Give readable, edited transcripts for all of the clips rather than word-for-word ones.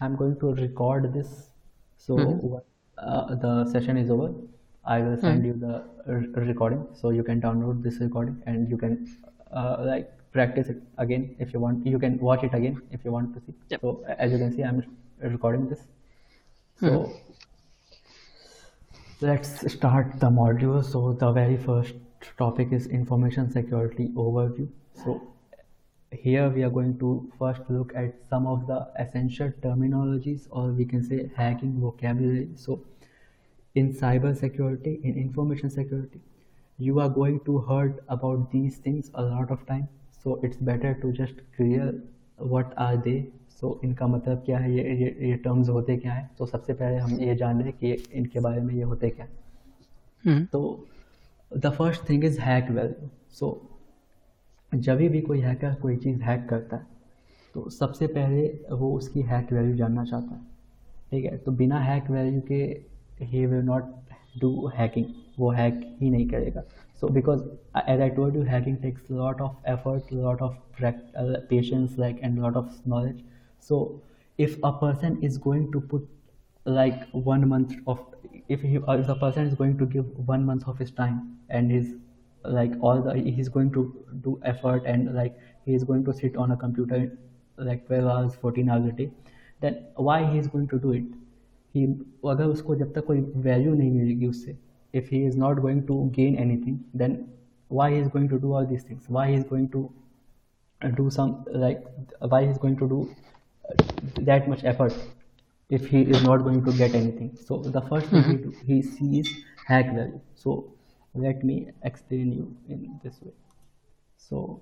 I'm going to record this. So Mm-hmm. the session is over, I will Mm-hmm. send you the recording, so you can download this recording and you can like practice it again if you want. You can watch it again if you want to see. Yep. So as you can see, I'm recording this. Mm-hmm. So let's start the module. So the very first topic is information security overview. So here we are going to first look at some of the essential terminologies, or we can say hacking vocabulary. So in cyber security, in information security, you are going to heard about these things a lot of time. So it's better to just clear what are they. So इनका मतलब क्या है, ये terms होते क्या है. तो सबसे पहले हम ये जान लें कि इनके बारे में ये होते क्या है. Mm-hmm. तो the first thing is hack value. So जब भी कोई हैकर कोई चीज़ हैक करता है तो सबसे पहले वो उसकी हैक वैल्यू जानना चाहता है. ठीक है, तो बिना हैक वैल्यू के ही विल नॉट डू हैकिंग, वो हैक ही नहीं करेगा. So because as I told you, hacking takes lot of effort, lot of patience like and lot of knowledge. So if a person is going to put like 1 month of, if the person is going to give 1 month of his time and his like all the, he's going to do effort and like he is going to sit on a computer like 12 hours 14 hours a day, then why he is going to do it? he अगर उसको जब तक कोई value नहीं मिलेगी उससे, if he is not going to gain anything, then why he is going to do all these things? Why he is going to do some like, why he is going to do that much effort if he is not going to get anything? So the first thing he sees hack value. So let me explain you in this way. So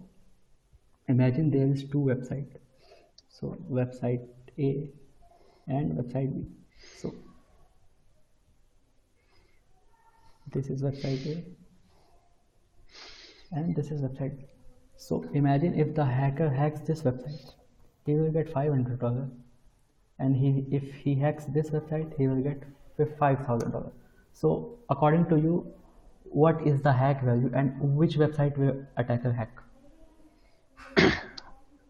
imagine there is two websites. So website A and website B. So this is website A and this is website B. So imagine if the hacker hacks this website, he will get $500, and if he hacks this website, he will get $5,000. So according to you, what is the hack value and which website will attacker hack?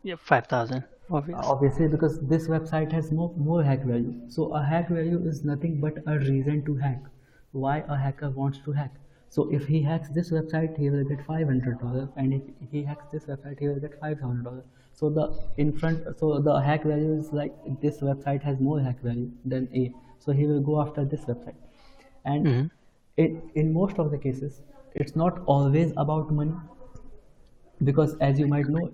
Yeah, 5,000. Obviously, because this website has more hack value. So a hack value is nothing but a reason to hack. Why a hacker wants to hack? So if he hacks this website, he will get $500, and if he hacks this website, he will get $5,000. So the hack value is like, this website has more hack value than A, so he will go after this website. And in most of the cases, it's not always about money, because as you might know,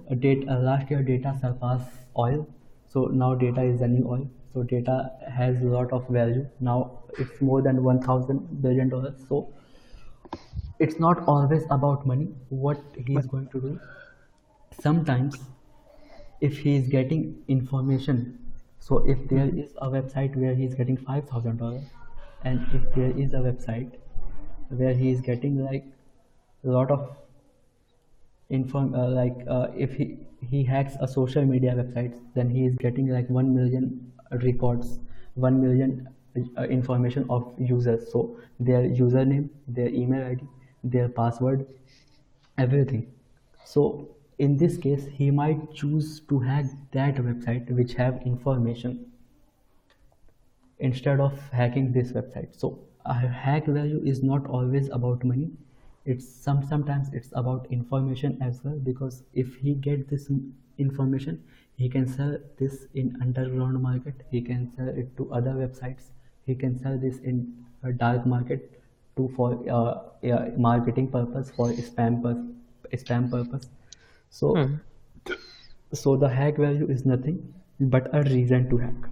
last year data surpassed oil. So now data is the new oil. So data has a lot of value. Now it's more than $1,000 billion. So it's not always about money what he is going to do. Sometimes if he is getting information, so if there is a website where he is getting $5,000, and if there is a website where he is getting like a lot of if he hacks a social media website, then he is getting like 1 million records, 1 million information of users. So their username, their email ID, their password, everything. So in this case, he might choose to hack that website which have information instead of hacking this website. So a hack value is not always about money. It's sometimes it's about information as well, because if he get this information, he can sell this in underground market, he can sell it to other websites, he can sell this in a dark market for marketing purpose, for spam purpose. So the hack value is nothing but a reason to hack.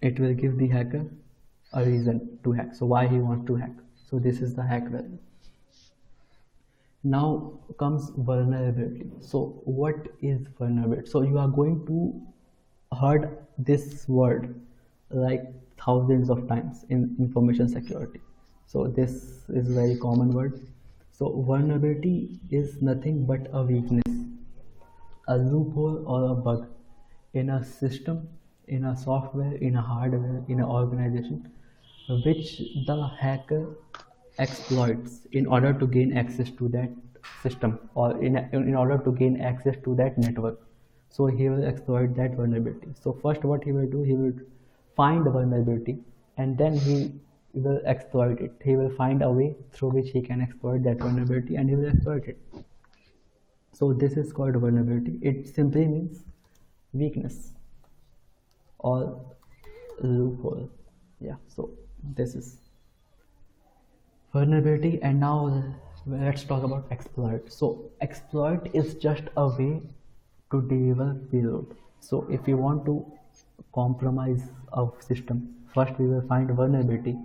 It will give the hacker a reason to hack. So why he wants to hack? So this is the hack value. Now comes vulnerability. So what is vulnerability? So you are going to heard this word like thousands of times in information security. So this is a very common word. So vulnerability is nothing but a weakness, a loophole or a bug in a system, in a software, in a hardware, in an organization, which the hacker exploits in order to gain access to that system, or in order to gain access to that network. So he will exploit that vulnerability. So first what he will do, he will find the vulnerability, and then he will exploit it. He will find a way through which he can exploit that vulnerability, and he will exploit it. So this is called vulnerability. It simply means weakness or loophole. Yeah, so this is vulnerability. And now let's talk about exploit. So exploit is just a way to deliver payload. So if you want to compromise a system, first we will find vulnerability,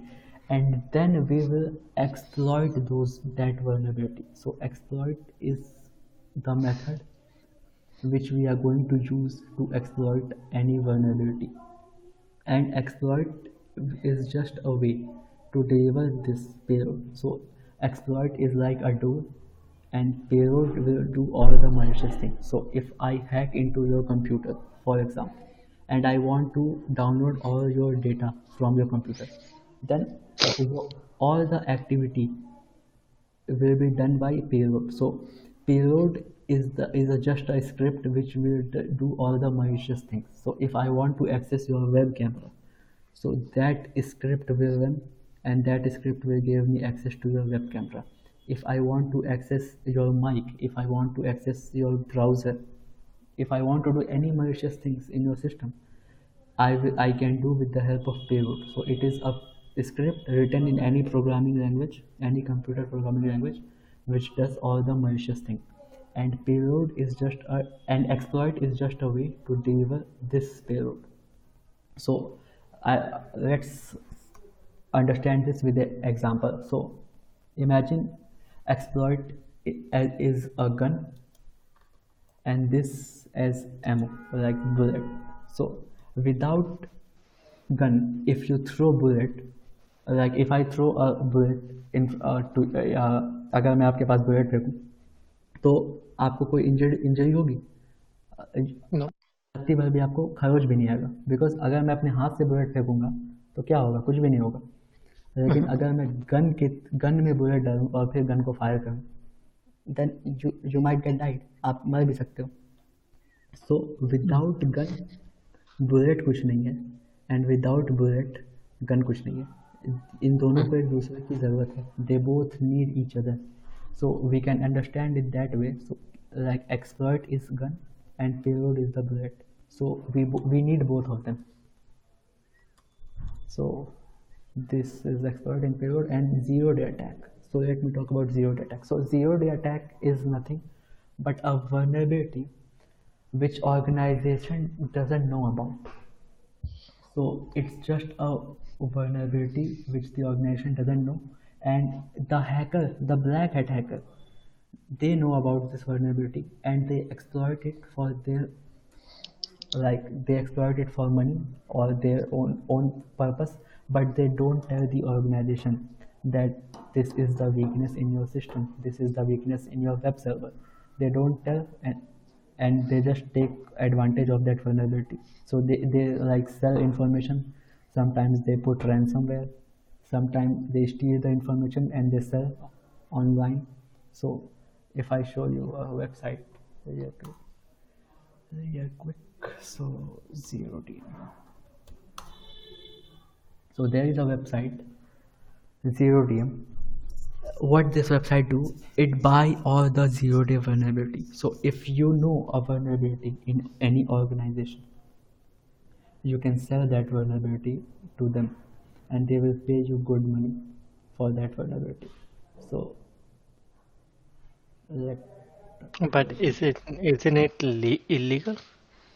and then we will exploit that vulnerability. So exploit is the method which we are going to use to exploit any vulnerability, and exploit is just a way to deliver this payload. So exploit is like a door, and payload will do all the malicious things. So if I hack into your computer, for example, and I want to download all your data from your computer, then all the activity will be done by payload. So payload is just a script which will do all the malicious things. So if I want to access your web camera, so that script will run, and that script will give me access to your web camera. If I want to access your mic, if I want to access your browser, if I want to do any malicious things in your system, I can do with the help of payload. So it is a script written in any programming language, any computer programming language, which does all the malicious thing. And payload is and exploit is just a way to deliver this payload. So let's understand this with an example. So imagine exploit is a gun, and this as ammo, like bullet. So without gun, if you throw bullet, like if I throw a bullet in अगर मैं आपके पास bullet फेंकूं, तो आपको कोई injury होगी? No. रात्रि भर भी आपको खरोच भी नहीं आएगा, बिकॉज अगर मैं अपने हाथ से बुलेट फेंकूंगा तो क्या होगा? कुछ भी नहीं होगा. लेकिन अगर मैं गन में बुलेट डालूं और फिर गन को फायर करूं, then you might get died, आप मर भी सकते हो. सो विदाउट गन बुलेट कुछ नहीं है, एंड विदाउट बुलेट गन कुछ नहीं है. इन दोनों को एक दूसरे की ज़रूरत है. They both need each other. So we can understand it that way. So like exploit is gun and payload is the bullet. So we need both of them. So this is exploit and payload. And zero day attack. So let me talk about zero day attack. So zero day attack is nothing but a vulnerability which organization doesn't know about. So it's just a vulnerability which the organization doesn't know, and the hacker, the black hat hacker, they know about this vulnerability, and they exploit it for their, like they exploit it for money or their own purpose, but they don't tell the organization that this is the weakness in your system, this is the weakness in your web server. They don't tell, and they just take advantage of that vulnerability. So they like sell information. Sometimes they put ransomware, sometimes they steal the information and they sell online. So if I show you a website here quick, so Zeroday. So there is a website, Zeroday. What this website do, it buy all the Zeroday vulnerability. So if you know a vulnerability in any organization, you can sell that vulnerability to them, and they will pay you good money for that vulnerability. So But isn't it illegal?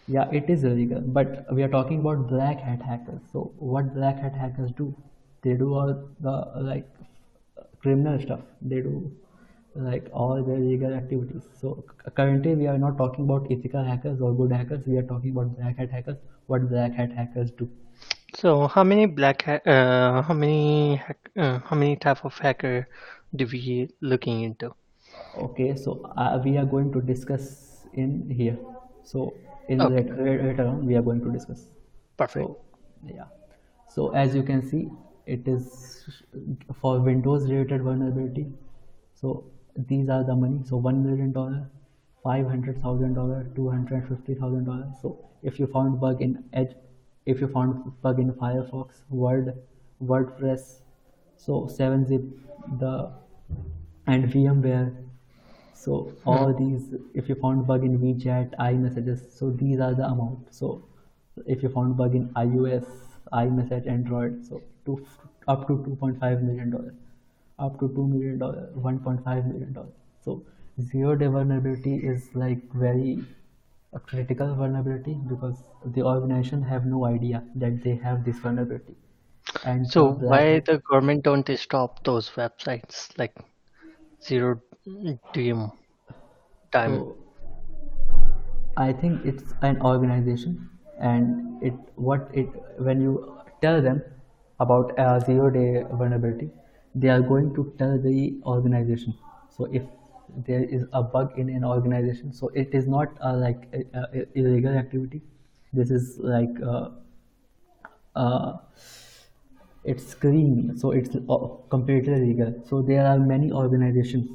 Yeah, it is illegal, but we are talking about black hat hackers. So what black hat hackers do? They do all the like criminal stuff. They do like all the illegal activities. So currently we are not talking about ethical hackers or good hackers. We are talking about black hat hackers. What black hat hackers do? So how many how many type of hacker do we looking into? Okay, so we are going to discuss in here. So in Okay, later on we are going to discuss. perfect. So yeah, so as you can see, it is for Windows related vulnerability. So these are the money. So $1 million $500,000, $250,000. So if you found bug in Edge, if you found bug in Firefox, WordPress, so 7-zip, the and VMware. So Hmm. all these, if you found bug in WeChat, iMessages, so these are the amount. So if you found bug in iOS, iMessage, Android, so up to $2.5 million, up to $2 million, $1.5 million. So zero-day vulnerability is like very a critical vulnerability because the organization have no idea that they have this vulnerability, and So the black why the government don't stop those websites like zero DM time? so I think it's an organization, and it what it when you tell them about a zero-day vulnerability, they are going to tell the organization. So if there is a bug in an organization, so it is not like a illegal activity. This is like uh, it's clean, so it's completely legal. So there are many organizations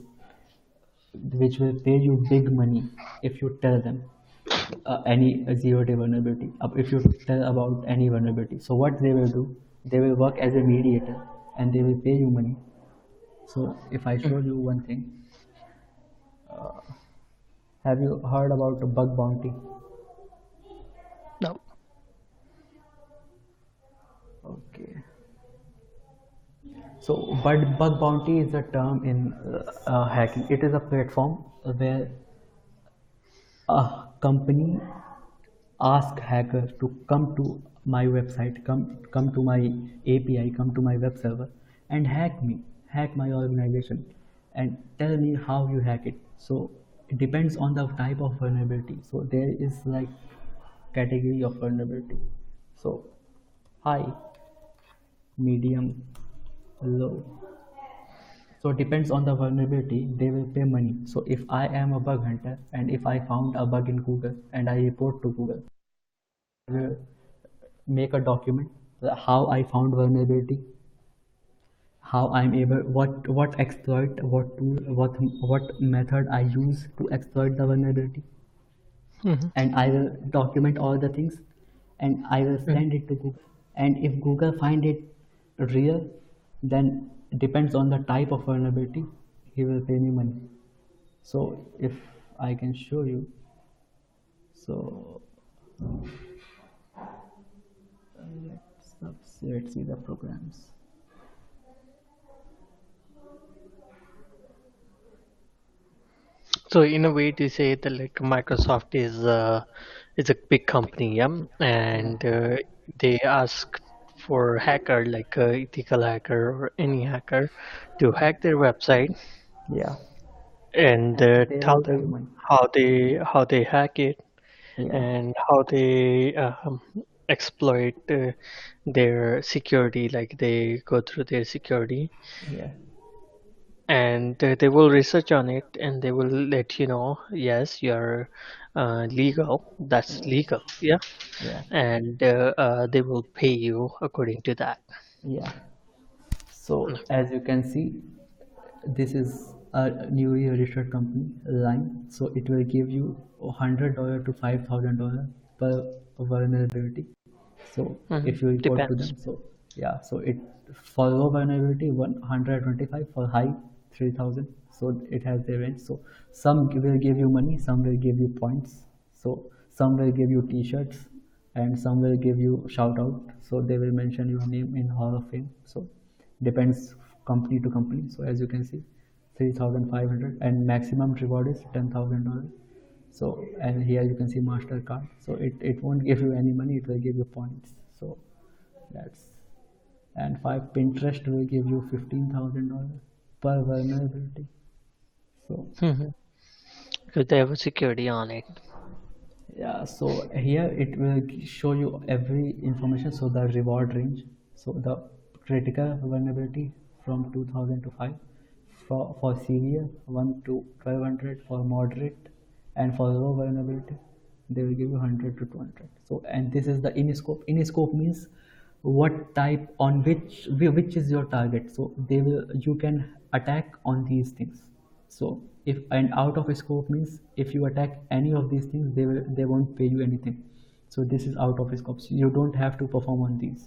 which will pay you big money if you tell them any zero-day vulnerability. If you tell about any vulnerability, so what they will do, they will work as a mediator and they will pay you money. So if I Mm. show you one thing, have you heard about bug bounty? No. Okay. So but bug bounty is a term in hacking. It is a platform where a company ask hacker to come to my website, come to my API, come to my web server and hack my organization and tell me how you hack it. So it depends on the type of vulnerability. So there is like category of vulnerability. So high, medium, low. So it depends on the vulnerability, they will pay money. So if I am a bug hunter and if I found a bug in Google and I report to Google, I will make a document how I found vulnerability, how I'm able, what exploit, what tool, what method I use to exploit the vulnerability, Mhm. and I will document all the things, and I will Mm. send it to Google. And if Google find it real, then depends on the type of vulnerability, he will pay me money. So if I can show you, so let's see the programs. So in a way, to say that like Microsoft is a big company, yeah, Yeah, and they ask for hacker like ethical hacker or any hacker to hack their website yeah, and and they will tell pay you them money. how they hack it Yeah, and how they exploit their security, like they go through their security, yeah, and they will research on it and they will let you know, yes, you're legal, that's yeah, legal, yeah, yeah, and they will pay you according to that. yeah. So as you can see, this is a newly registered company line. So it will give you $100 to $5,000 per vulnerability. So Mhm. if you report to Depends. them, so yeah, so it for low vulnerability 125, for high 3,000. So it has the range. So some will give you money, some will give you points. So some will give you T-shirts, and some will give you shout out. So they will mention your name in Hall of Fame. So depends company to company. So as you can see, 3,500 and maximum reward is $10,000. So and here you can see Mastercard. So it won't give you any money, it will give you points. So that's, and five, Pinterest will give you $15,000 per vulnerability. So Mhm. Because they have a security on it. yeah, so here it will show you every information. So the reward range, so the critical vulnerability from 2000 to 5, for severe 1 to 1200, for moderate, and for low vulnerability they will give you 100 to 200. So and this is the in scope. In scope means what type, on which is your target. So they will, you can attack on these things. So If and out of scope means if you attack any of these things, they won't pay you anything. So this is out of scope. So you don't have to perform on these.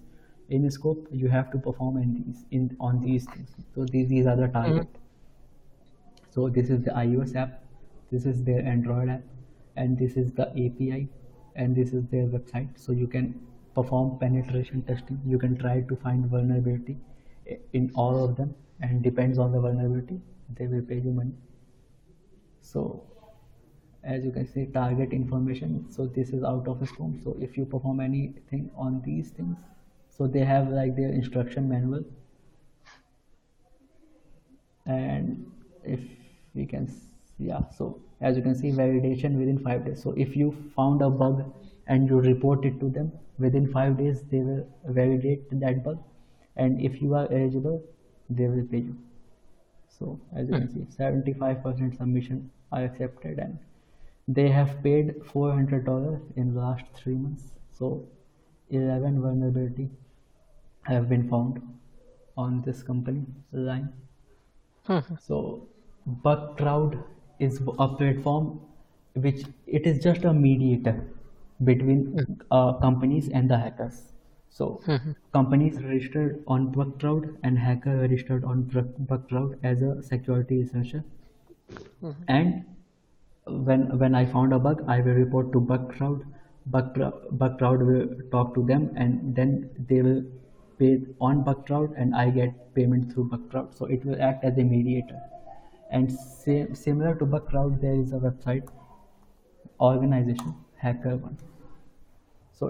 In scope, you have to perform in these in on these things. So these are the Mhm. target. So this is the iOS app, this is their Android app, and this is the API, and this is their website. So you can perform penetration testing. You can try to find vulnerability in all of them, and depends on the vulnerability, they will pay you money. So as you can see, target information. So this is out of scope. So if you perform anything on these things, so they have like their instruction manual. And if we can, yeah, so as you can see, validation within 5 days. So if you found a bug and you report it to them, within 5 days they will validate that bug, and if you are eligible, they will pay you. So as you can Mhm. see, 75% submission are accepted, and they have paid $400 in the last 3 months. So 11 vulnerability have been found on this company line. Mhm. So Bugcrowd is a platform which it is just a mediator between companies and the hackers. So Mhm. companies registered on Bugcrowd and hacker registered on Bugcrowd as a security researcher. Mhm. And when I found a bug, I will report to Bugcrowd. Bugcrowd will talk to them, and then they will pay on Bugcrowd, and I get payment through Bugcrowd. So it will act as a mediator. And similar to Bugcrowd, there is a website organization, HackerOne. So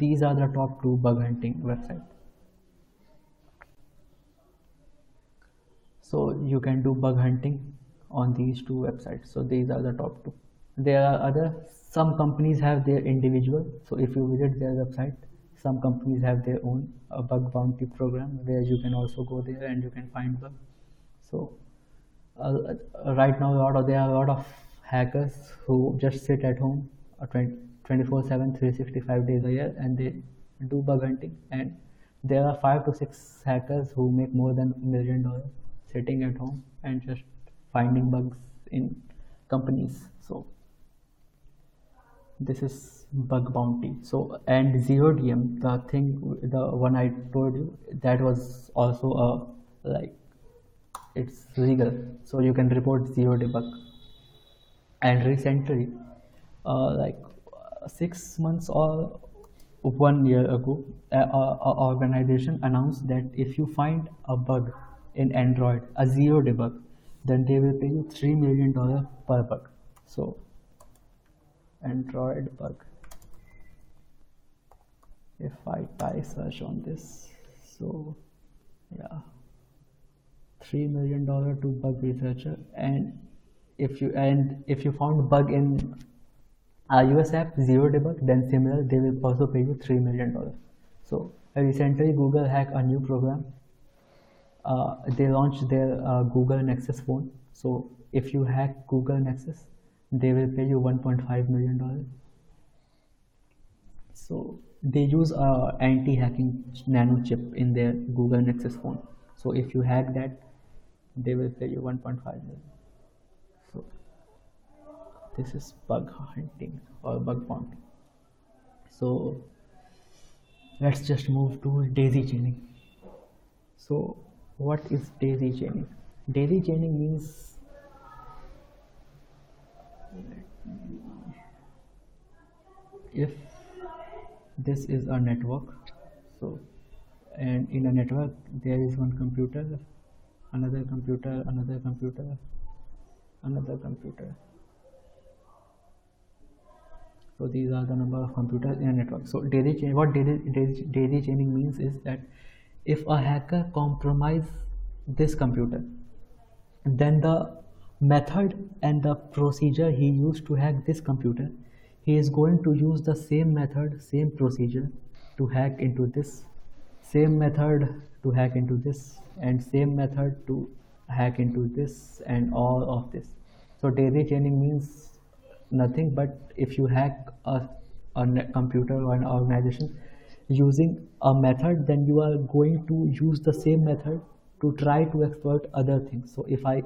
these are the top two bug hunting websites. So you can do bug hunting on these two websites. So these are the top two. There are other, some companies have their individual. So if you visit their website, some companies have their own bug bounty program where you can also go there and you can find bug. So right now there are a lot of hackers who just sit at home 24/7 365 days a year, and they do bug hunting. And there are 5 to 6 hackers who make more than $1 million sitting at home and just finding bugs in companies. So this is bug bounty. So and Zerodm, the thing, the one I told you, that was also a like, it's legal, so you can report zero debug. And recently, like 6 months or 1 year ago, a organization announced that if you find a bug in Android, a zero debug, then they will pay you $3 million per bug. So Android bug, if I type search on this, so yeah, $3 million to bug researcher. And if you found bug in iOS app zero debug, then similar they will also pay you $3 million. So recently Google hacked a new program. They launched their Google Nexus phone. So if you hack Google Nexus, they will pay you $1.5 million. So they use a anti-hacking nano chip in their Google Nexus phone. So if you hack that, they will pay you 1.5 million. So this is bug hunting or bug bounty. So let's just move to daisy chaining. So what is daisy chaining? Daisy chaining means, if this is a network, so and in a network there is one computer, another computer, another computer, another computer. So these are the number of computers in a network. So daisy chaining means is that if a hacker compromise this computer, then the method and the procedure he used to hack this computer, he is going to use the same method, same procedure to hack into this, same method to hack into this, and same method to hack into this, and all of this. So daisy chaining means nothing but if you hack a computer or an organization using a method, then you are going to use the same method to try to exploit other things. So if I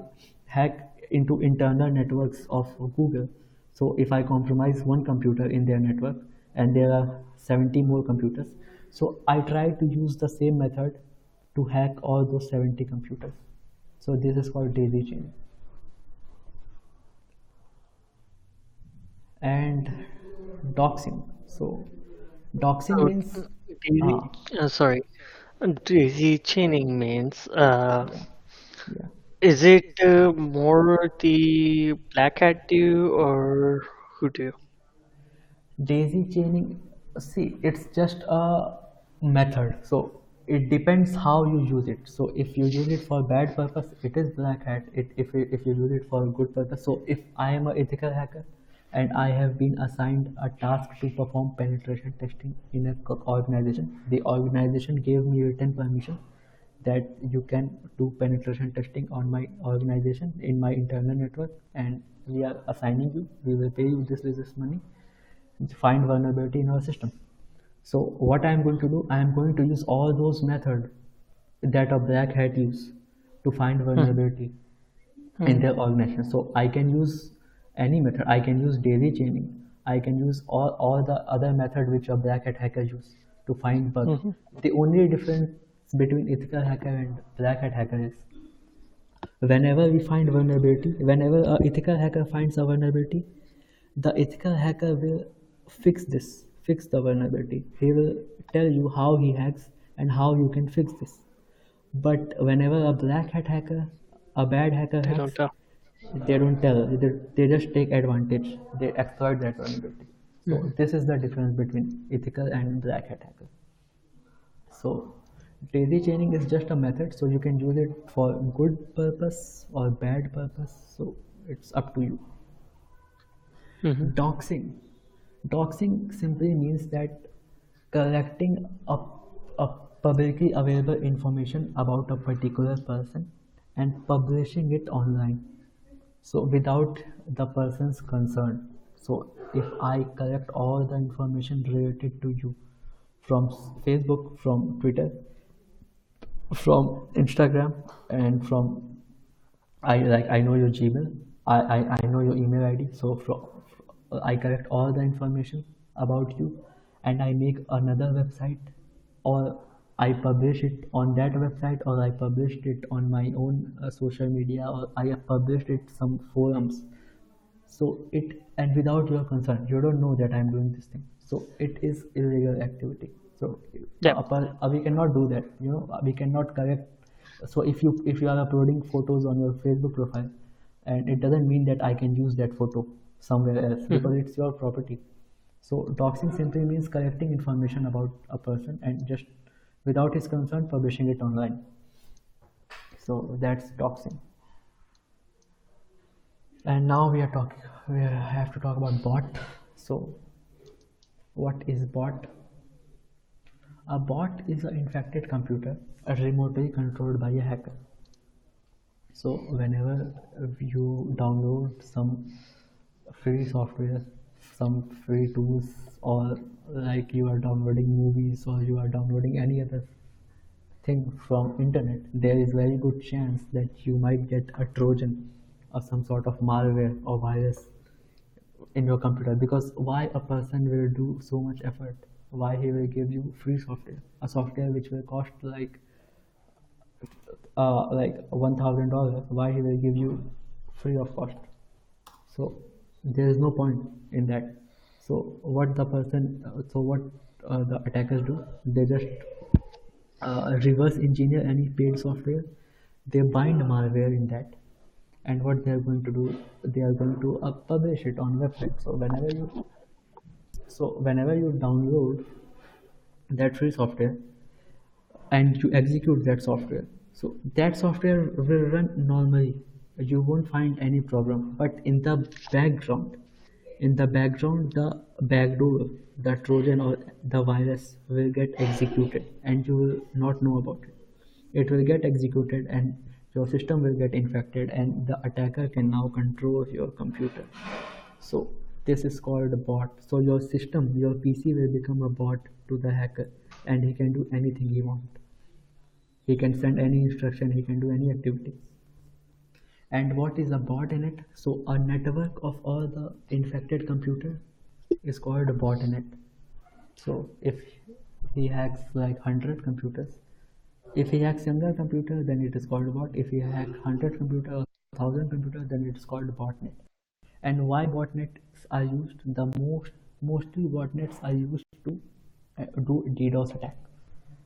hack into internal networks of Google. So if I compromise one computer in their network and there are 70 more computers, so I try to use the same method to hack all those 70 computers. So this is called daisy chain. And doxing. So doxing So, means daisy, uh, sorry, daisy chaining means, yeah, yeah. is it more the black hat do or who do? Daisy chaining, see, it's just a method. So it depends how you use it. So if you use it for bad purpose, it is black hat. If you use it for good purpose, so if I am an ethical hacker and I have been assigned a task to perform penetration testing in a organization, the organization gave me written permission that you can do penetration testing on my organization in my internal network, and we are assigning you, we will pay you this money, find vulnerability in our system. So what I am going to do, I am going to use all those methods that a black hat use to find Mhm, vulnerability in mhm, their organization. So I can use any method. I can use daisy chaining. I can use all the other method which a black hat hacker use to find bug. mhm. The only difference between ethical hacker and black hat hacker is whenever we find vulnerability, whenever a ethical hacker finds a vulnerability, the ethical hacker will fix the vulnerability. He will tell you how he hacks and how you can fix this. But whenever a black hat hacker, a bad hacker They don't hacks, tell. they don't tell. They just take advantage. They exploit that vulnerability. So Mhm, this is the difference between ethical and black hat hacker. So daisy chaining is just a method, so you can use it for good purpose or bad purpose. So it's up to you. mhm. Doxing. Doxing simply means that collecting a publicly available information about a particular person and publishing it online. So without the person's consent. So if I collect all the information related to you from Facebook, from Twitter, from Instagram, and from I know your Gmail. I know your email ID. So I collect all the information about you, and I make another website, or I publish it on that website, or I published it on my own social media, or I have published it some forums. So it, and without your consent, you don't know that I'm doing this thing. So it is illegal activity. So Yep. we cannot do that. We cannot correct. So if you are uploading photos on your Facebook profile, and it doesn't mean that I can use that photo somewhere else Mhm. because it's your property. So doxing simply means collecting information about a person and just without his consent publishing it online. So that's doxing. And now we have to talk about bot. So what is bot? A bot is an infected computer remotely controlled by a hacker. So whenever you download some free software, some free tools, or like you are downloading movies or you are downloading any other thing from internet, there is very good chance that you might get a trojan or some sort of malware or virus in your computer. Because why a person will do so much effort, why he will give you free software, a software which will cost like $1,000, why he will give you free of cost? So there is no point in that. So what the person so what the attackers do, they just reverse engineer any paid software, they bind malware in that, and what they are going to do, they are going to publish it on website. So whenever you download that free software and you execute that software, so that software will run normally, you won't find any problem. But background in the background, the backdoor, the trojan or the virus will get executed and you will not know about it. It will get executed and your system will get infected and the attacker can now control your computer. So this is called a bot. So your system, your PC will become a bot to the hacker, and he can do anything he wants. He can send any instruction, he can do any activity. And what is a bot in it? So a network of all the infected computer is called a botnet. So if he hacks like 100 computers, if he hacks single computer, then it is called a bot. If he hacks 100 computer or 1,000 computer, then it is called a botnet. And why botnets are used? Mostly botnets are used to do DDoS attack.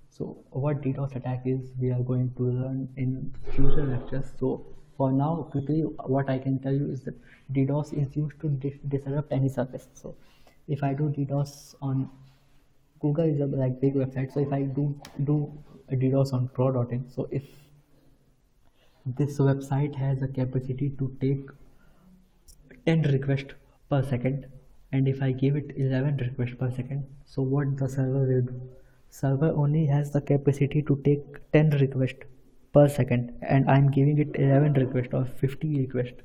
So what DDoS attack is, we are going to learn in future lectures. So for now, quickly, what I can tell you is that DDoS is used to disrupt any service. So if I do DDoS on Google is a like big website. So if I do a DDoS on CRAW.in, so if this website has a capacity to take 10 requests per second, and if I give it 11 requests per second, so what the server will do? Server only has the capacity to take 10 requests per second, and I'm giving it 11 requests or 50 requests.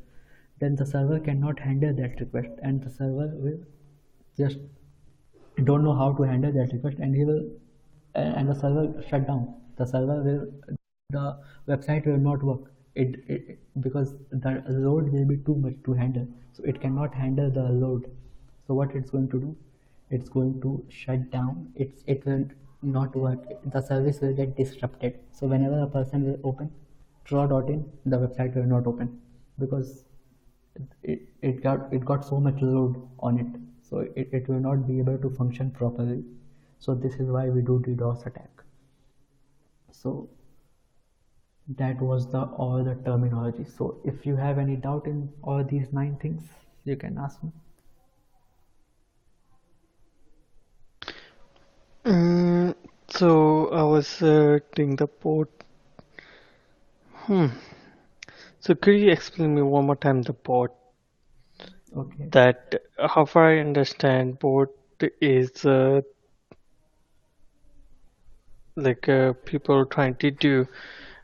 Then the server cannot handle that request, and the server will just don't know how to handle that request, and he will and the server shut down. The website will not work. It because the load will be too much to handle, so it cannot handle the load. So what it's going to do, it's going to shut down. It will not work. The service will get disrupted. So whenever a person will open draw.in, the website will not open because it got so much load on it, so it will not be able to function properly. So this is why we do DDoS attack. So that was all the terminology. So if you have any doubt in all these 9 things, you can ask me. So I was doing the bot. So could you explain me one more time the bot? Okay. That how far I understand, bot is like people trying to do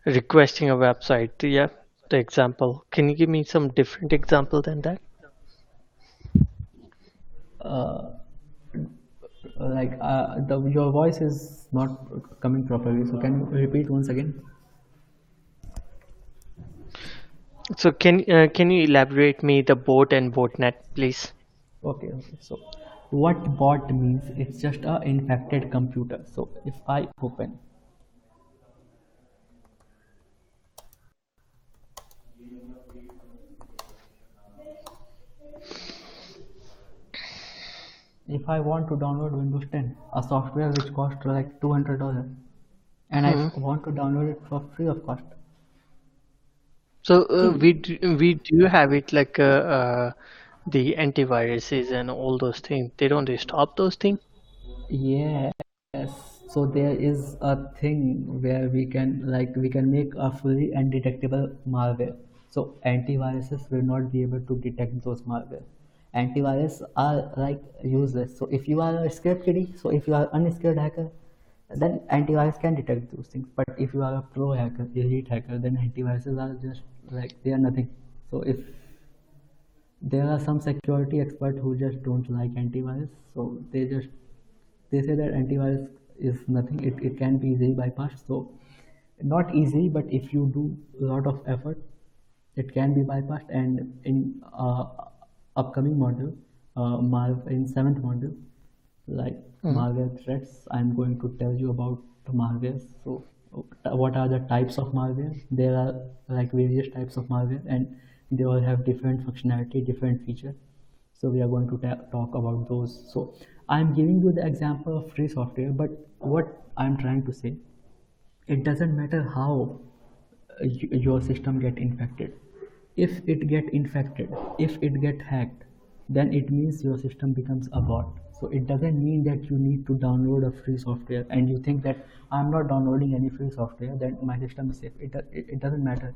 requesting a website. Yeah, the example. Can you give me some different example than that? Your voice is not coming properly, so can you repeat once again? So can you elaborate me the bot and botnet, please? Okay. So what bot means, it's just a infected computer. So if I open if I want to download Windows 10, a software which costs like $200, and I want to download it for free of cost. So See, we do have it like the antiviruses and all those things. They don't stop those things. yes. So there is a thing where we can make a fully undetectable malware. So antiviruses will not be able to detect those malware. Antivirus are like useless. So if you are a script kiddie, so if you are unskilled hacker, then antivirus can detect those things. But if you are a pro hacker, elite hacker, then antiviruses are just like they are nothing. So if there are some security experts who just don't like antivirus, so they say that antivirus is nothing. It can be easily bypassed. So not easy, but if you do a lot of effort, it can be bypassed. And in upcoming module, in 7th module, like malware threats, I'm going to tell you about malware. So what are the types of malware? There are like various types of malware, and they all have different functionality, different feature. So we are going to talk about those. So I'm giving you the example of free software, but what I'm trying to say, it doesn't matter how your system get infected. If it get infected, if it get hacked, then it means your system becomes a bot. So it doesn't mean that you need to download a free software and you think that I'm not downloading any free software, then my system is safe. It doesn't matter.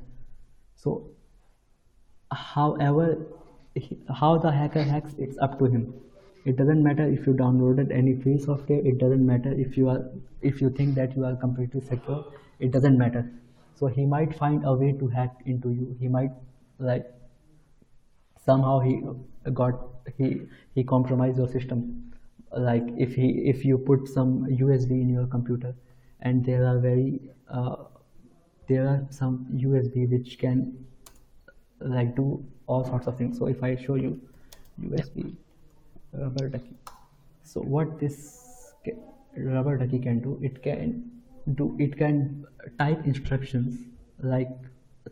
So however, how the hacker hacks, it's up to him. It doesn't matter if you downloaded any free software. It doesn't matter if you think that you are completely secure. It doesn't matter. So he might find a way to hack into you. He might like somehow he compromise your system. Like if you put some USB in your computer, and there are some USB which can like do all sorts of things. So if I show you Yeah. USB rubber ducky, so what this rubber ducky can do, it can type instructions like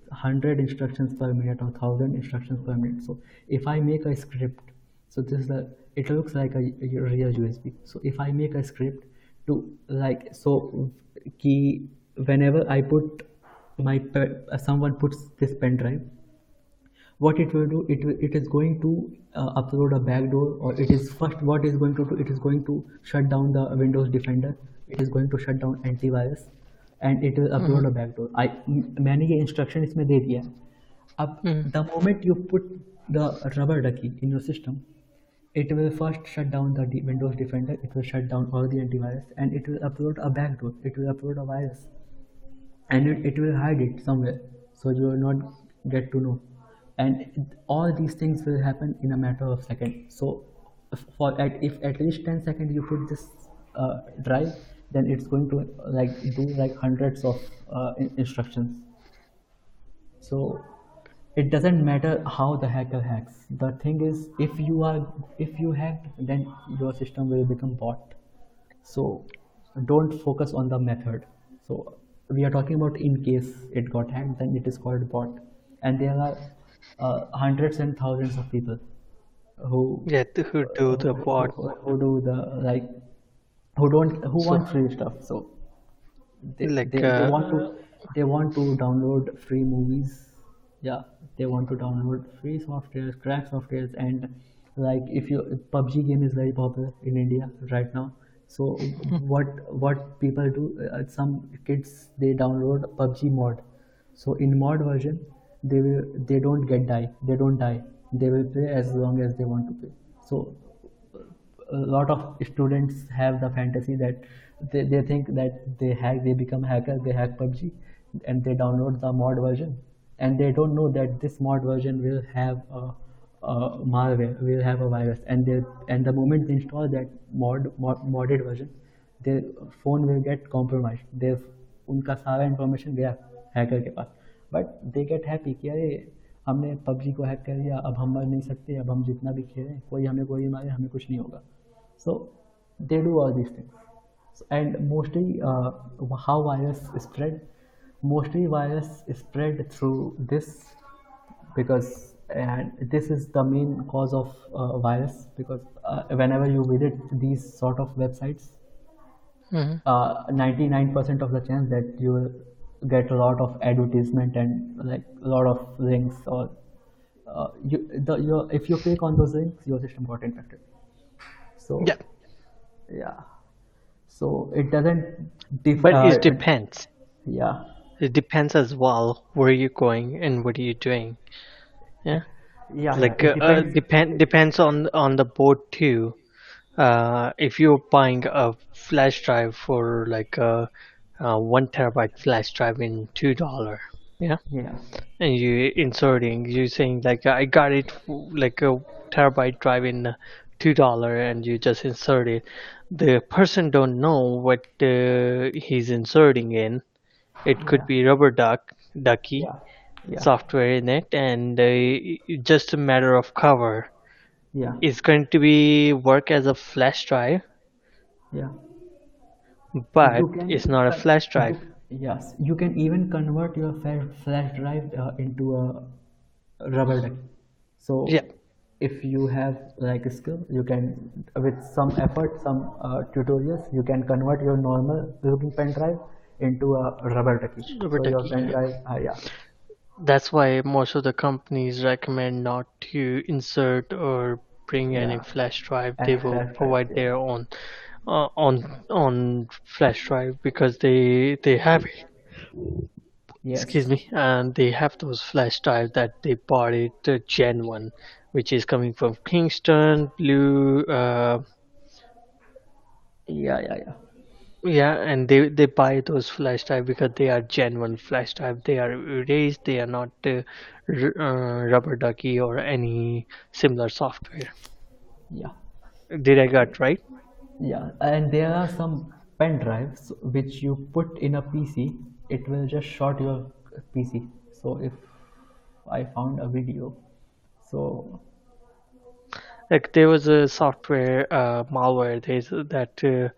100 instructions per minute or 1000 instructions per minute. So if I make a script, so this is it looks like a real USB. So if I make a script to like, so key, whenever I put someone puts this pen drive, what it will do, it is going to upload a backdoor, or it is first what is going to do, it is going to shut down the Windows Defender, it is going to shut down antivirus, and it will Mm-hmm. upload a backdoor. मैंने ये instruction इसमें दे दिया है. अब Mm-hmm. the moment you put the rubber ducky in your system, it will first shut down the Windows Defender, it will shut down all the antivirus, and it will upload a backdoor, it will upload a virus, and it will hide it somewhere, so you will not get to know. And all these things will happen in a matter of seconds. So if at least 10 seconds you put this drive, then it's going to like do like hundreds of instructions. So it doesn't matter how the hacker hacks. The thing is, if you hacked, then your system will become bot. So don't focus on the method. So we are talking about in case it got hacked, then it is called bot. And there are hundreds and thousands of people who Yeah, who do the bot. who do the like, who So, want free stuff. So like, they want to download free movies. Yeah, they want to download free softwares, crack softwares. And like, if you PUBG game is very popular in India right now. So what people do, some kids, they download PUBG mod. So in mod version, they don't get die, they don't die, they will play as long as they want to play. So a lot of students have the fantasy that they think that they become hacker, they hack PUBG, and they download the mod version, and they don't know that this mod version will have a malware, will have a virus, and the moment they install that modded version, their phone will get compromised, their उनका सारा information गया hacker के पास. But they get happy कि अरे हमने PUBG को hack कर लिया, अब हम मर नहीं सकते, अब हम जितना भी खेलें, कोई मारे, हमें कुछ नहीं होगा. So they do all these things. And mostly how virus spread, mostly virus spread through this, because and this is the main cause of virus, because whenever you visit these sort of websites, mhm. 99% of the chance that you will get a lot of advertisement and like a lot of links, or if you click on those links, your system got infected. So Yeah, yeah, so it doesn't but it depends. yeah, It depends as well where you're going and what are you doing. Yeah, yeah, like it depends. depends on the board too. If you're buying a flash drive for like a 1 terabyte flash drive in $2, yeah, Yeah, and you saying like I got it like a terabyte drive in $2, and you just insert it. The person don't know what he's inserting in. It could yeah, be ducky yeah, yeah, software in it, and just a matter of cover. yeah, It's going to be work as a flash drive, yeah. You but can it's not a flash drive. yes, you can even convert your flash drive into a rubber ducky. Yeah, So if you have like a skill, you can, with some effort, some tutorials, you can convert your normal looking pen drive into a rubber ducky. rubber So your ducky. pen drive, yeah, That's why most of the companies recommend not to insert or bring any yeah, flash drive. They and will flash drive, provide yeah, their own on flash drive because they have it. Excuse yes, me, and they have those flash drives that they bought it Gen 1, which is coming from Kingston, Blue, yeah, yeah, yeah, yeah, and they buy those flash drive because they are Gen 1 flash drive. They are erased, they are not rubber ducky or any similar software. yeah. Did I got right? Yeah, and there are some pen drives which you put in a PC, it will just short your PC. So if I found a video. So Like there was a software malware that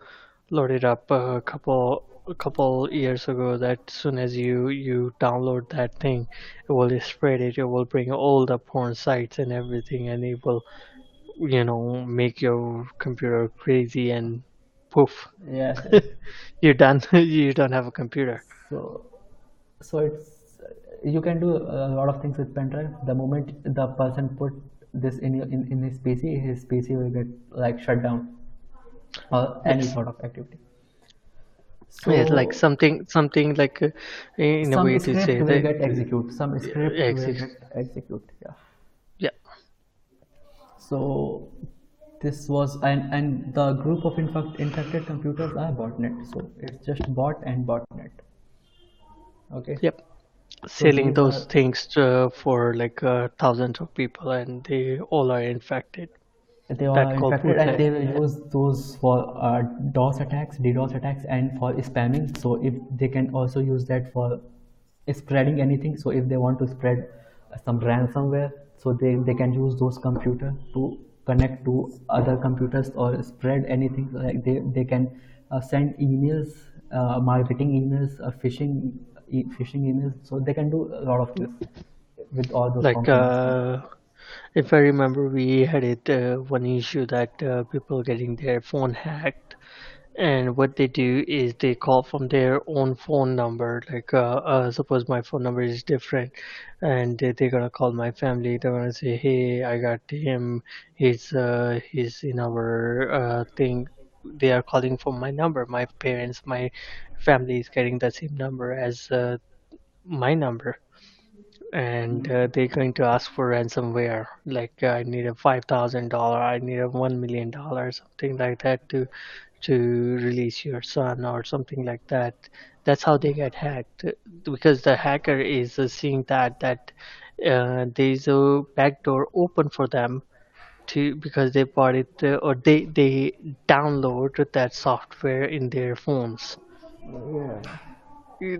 loaded up a couple years ago. That soon as you download that thing, it will spread it. It will bring all the porn sites and everything, and it will make your computer crazy and poof, yes, yes. you're done. You don't have a computer. So so it's you can do a lot of things with pen drive. The moment the person put this in his PC will get like shut down or any Yes. sort of activity. Yes, like So something like in a some way to script say will that get execute. Some script will exist. get execute. Yeah. Yeah. So this was and the group of infected computers are botnet. So it's just bot and botnet. Okay. Yep. So Selling these those are things for like thousands of people, and they all are infected. they all That are called infected and bootleg. they will use those for DOS attacks, DDoS attacks, and for spamming. So if they can also use that for spreading anything. So if they want to spread some ransomware, so they can use those computers to connect to other computers or spread anything. Like they can send emails, marketing emails, phishing emails. So they can do a lot of things with all those Like components. if I remember, we had it one issue that people getting their phone hacked, and what they do is they call from their own phone number. Like suppose my phone number is different, and they're gonna call my family. They're gonna say, "Hey, I got him. He's in our thing." They are calling from my number. My parents, my family is getting the same number as my number, and they're going to ask for ransomware. Like I need a $5,000, I need a $1 million, something like that to release your son or something like that. That's how they get hacked, because the hacker is seeing that there's a backdoor open for them to, because they bought it or they download that software in their phones. Yeah.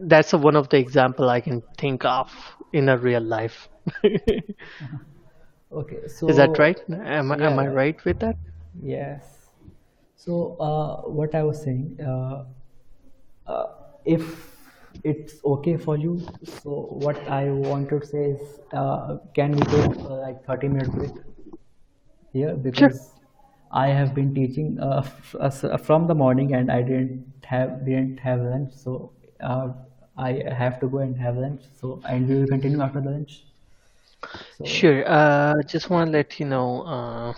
That's one of the example I can think of in a real life. Okay. Is that right? So Am I yeah. right with that? Yes. So what I was saying, if it's okay for you, so what I want to say is, can we take like 30-minute break here Sure. because I have been teaching from the morning and I didn't have lunch, so I have to go and have lunch. So and we will continue after the lunch. So Sure. Just want to let you know.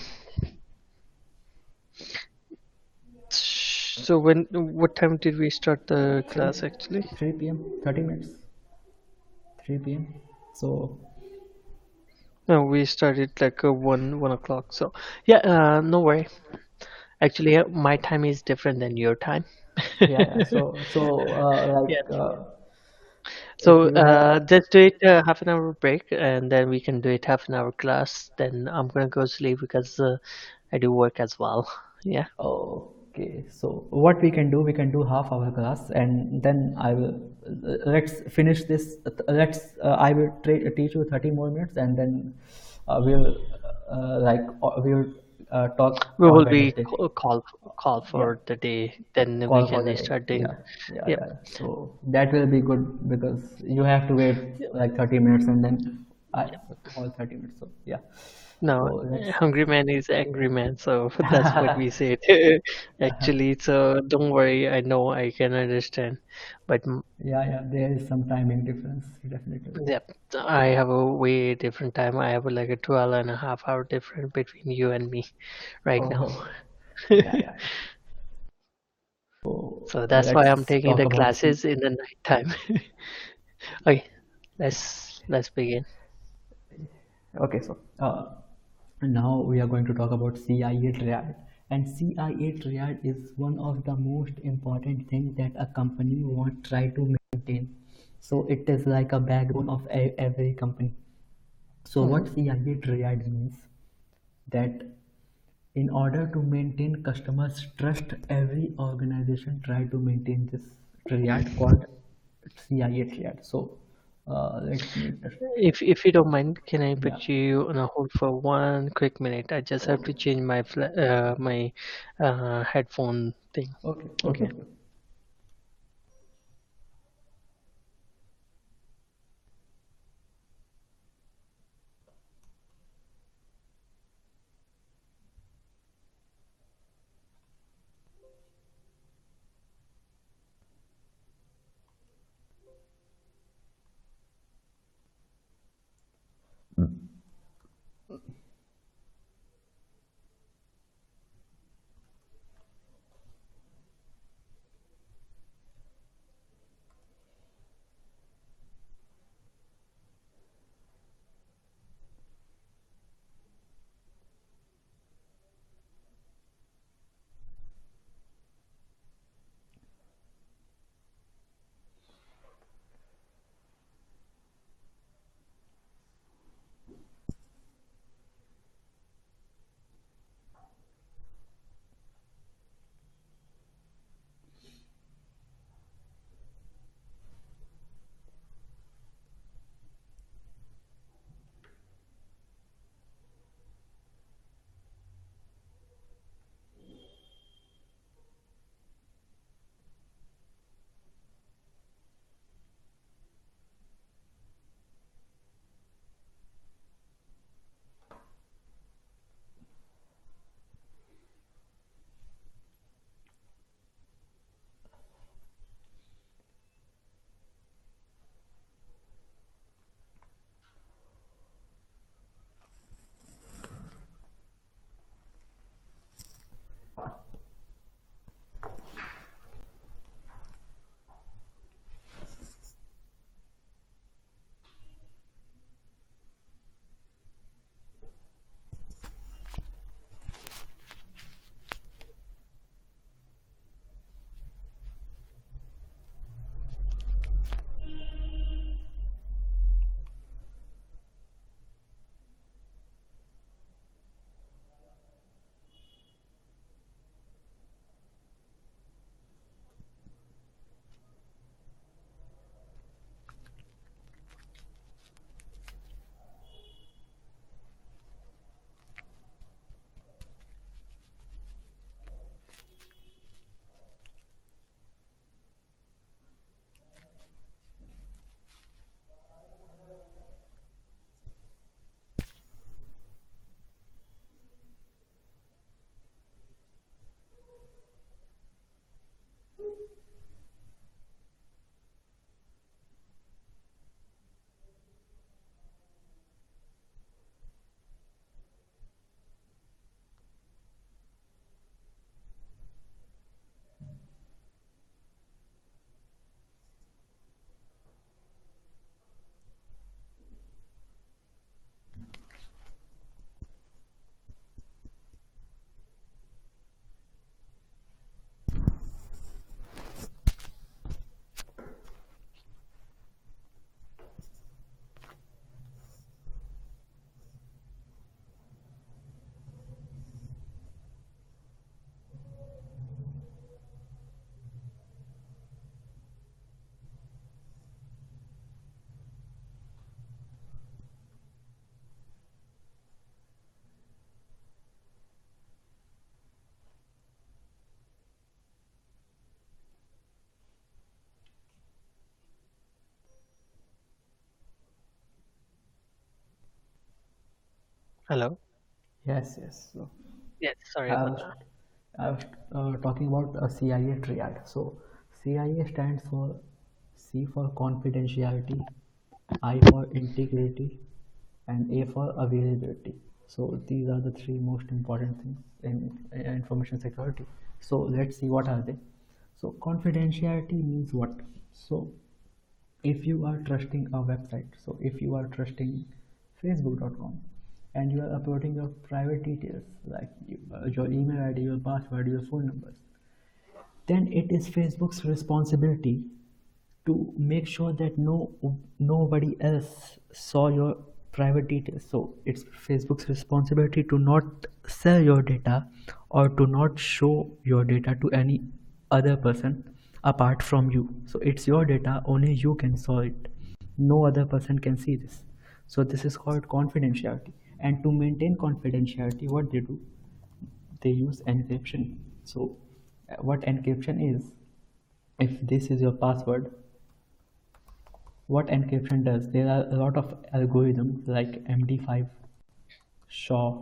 So what time did we start the 3 class actually? 3 p.m. 30 minutes 3 p.m. So No, we started like 1 o'clock. So yeah, no worry. Actually, my time is different than your time. yeah, yeah. Yeah. If So you have just do it half an hour break, and then we can do it half an hour class. Then I'm gonna go sleep because I do work as well. Yeah. okay, so what we can do half hour class and then I will let's finish this. Let's I will teach you 30 more minutes and then we'll we'll talk We on will be Wednesday. call Yeah, for the day. Then we call for can the day. start doing. Yeah, yeah, Yep. yeah. So that will be good because you have to wait like 30 minutes and then I all 30 minutes. So yeah. So No, let's hungry man is angry man. So that's what we said actually. So don't worry. I know I can understand, but yeah, yeah, there is some timing difference, definitely. yep, I have a way different time. I have like a 12.5 hour difference between you and me right now. Oh, yeah, yeah, yeah. So So that's why I'm let's taking talk the about C. classes in the night time. Okay, let's begin. Okay, so now we are going to talk about CIA triad. And CIA triad is one of the most important things that a company won't try to maintain. So it is like a backbone of every company. So Hmm. what CIA triad means that in order to maintain customers trust, every organization try to maintain this triad called CIA triad. So Let me If you don't mind, can I yeah. put you on a hold for 1 quick minute? I just have Okay. to change my headphone thing. Okay. Okay. Okay. Okay. Hello. Yes. Yes. So Yes. Sorry I about was that. I was talking about a CIA triad. So CIA stands for C for confidentiality, I for integrity, and A for availability. So these are the three most important things in information security. So let's see what are they. So confidentiality means what? So if you are trusting a website, so if you are trusting facebook.com and you are uploading your private details like your email id, your password, your phone numbers, then it is Facebook's responsibility to make sure that nobody else saw your private details. So it's Facebook's responsibility to not sell your data or to not show your data to any other person apart from you. So it's your data, only you can saw it. No other person can see this. So this is called confidentiality. And to maintain confidentiality, what they do, they use encryption. So what encryption is, if this is your password, what encryption does, there are a lot of algorithms like MD5, SHA,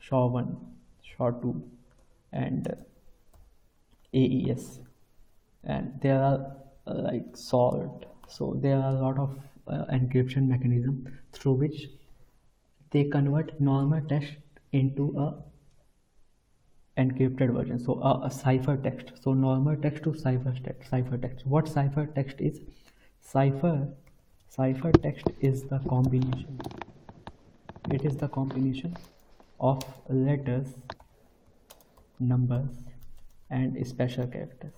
SHA1, SHA2, and AES, and there are like salt. So there are a lot of encryption mechanism through which they convert normal text into a encrypted version, so a cipher text. So normal text to cipher text. What cipher text is? Cipher cipher text is the combination, it is the combination of letters, numbers, and special characters.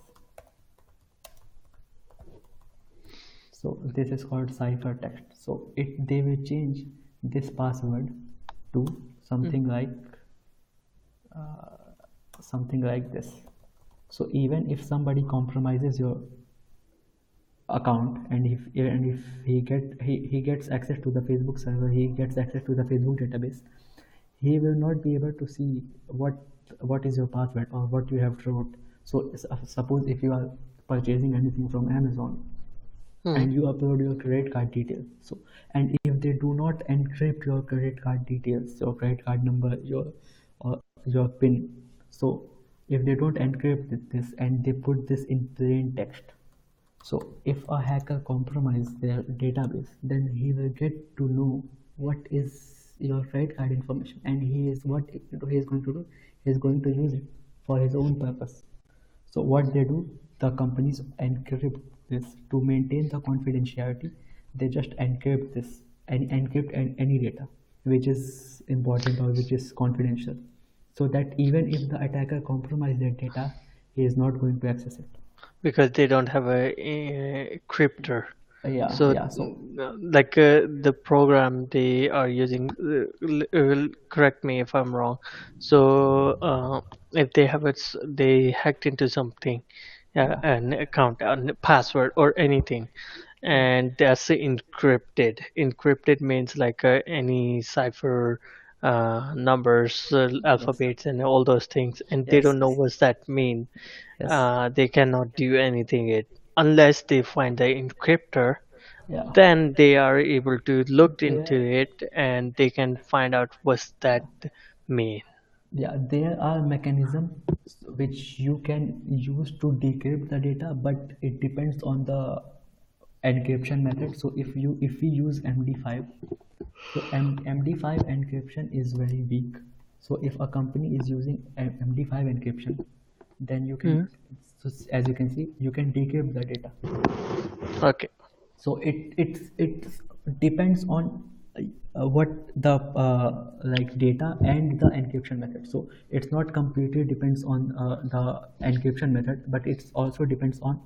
So this is called ciphertext. So they will change this password to something like this. So even if somebody compromises your account, and if he gets access to the Facebook server, he gets access to the Facebook database, he will not be able to see what is your password or what you have wrote. So suppose if you are purchasing anything from Amazon, and you upload your credit card details, so, and if they do not encrypt your credit card details, your credit card number, your pin, so if they don't encrypt this and they put this in plain text, so if a hacker compromises their database, then he will get to know what is your credit card information, and he is going to do, he is going to use it for his own purpose. So what they do, the companies encrypt this to maintain the confidentiality. They just encrypt this and encrypt any data which is important or which is confidential, so that even if the attacker compromises their data, he is not going to access it. because they don't have a crypter. Yeah, So, yeah. So like the program they are using, correct me if I'm wrong. So, if they have they hacked into something, yeah, an account, a password, or anything, and that's encrypted. Encrypted means like any cipher, numbers, yes, alphabets, and all those things, and they yes, don't know yes, what's that mean. yes, They cannot do anything it unless they find the encryptor. yeah. Then they are able to look into There, it and they can find out what's that mean. yeah, there are mechanisms which you can use to decrypt the data, but it depends on the encryption method. So if we use MD5, so MD5 encryption is very weak. So if a company is using MD5 encryption, then you can, Mhm. so as you can see, you can decrypt the data. Okay. So it depends on what the like data and the encryption method. So it's not completely depends on the encryption method, but it's also depends on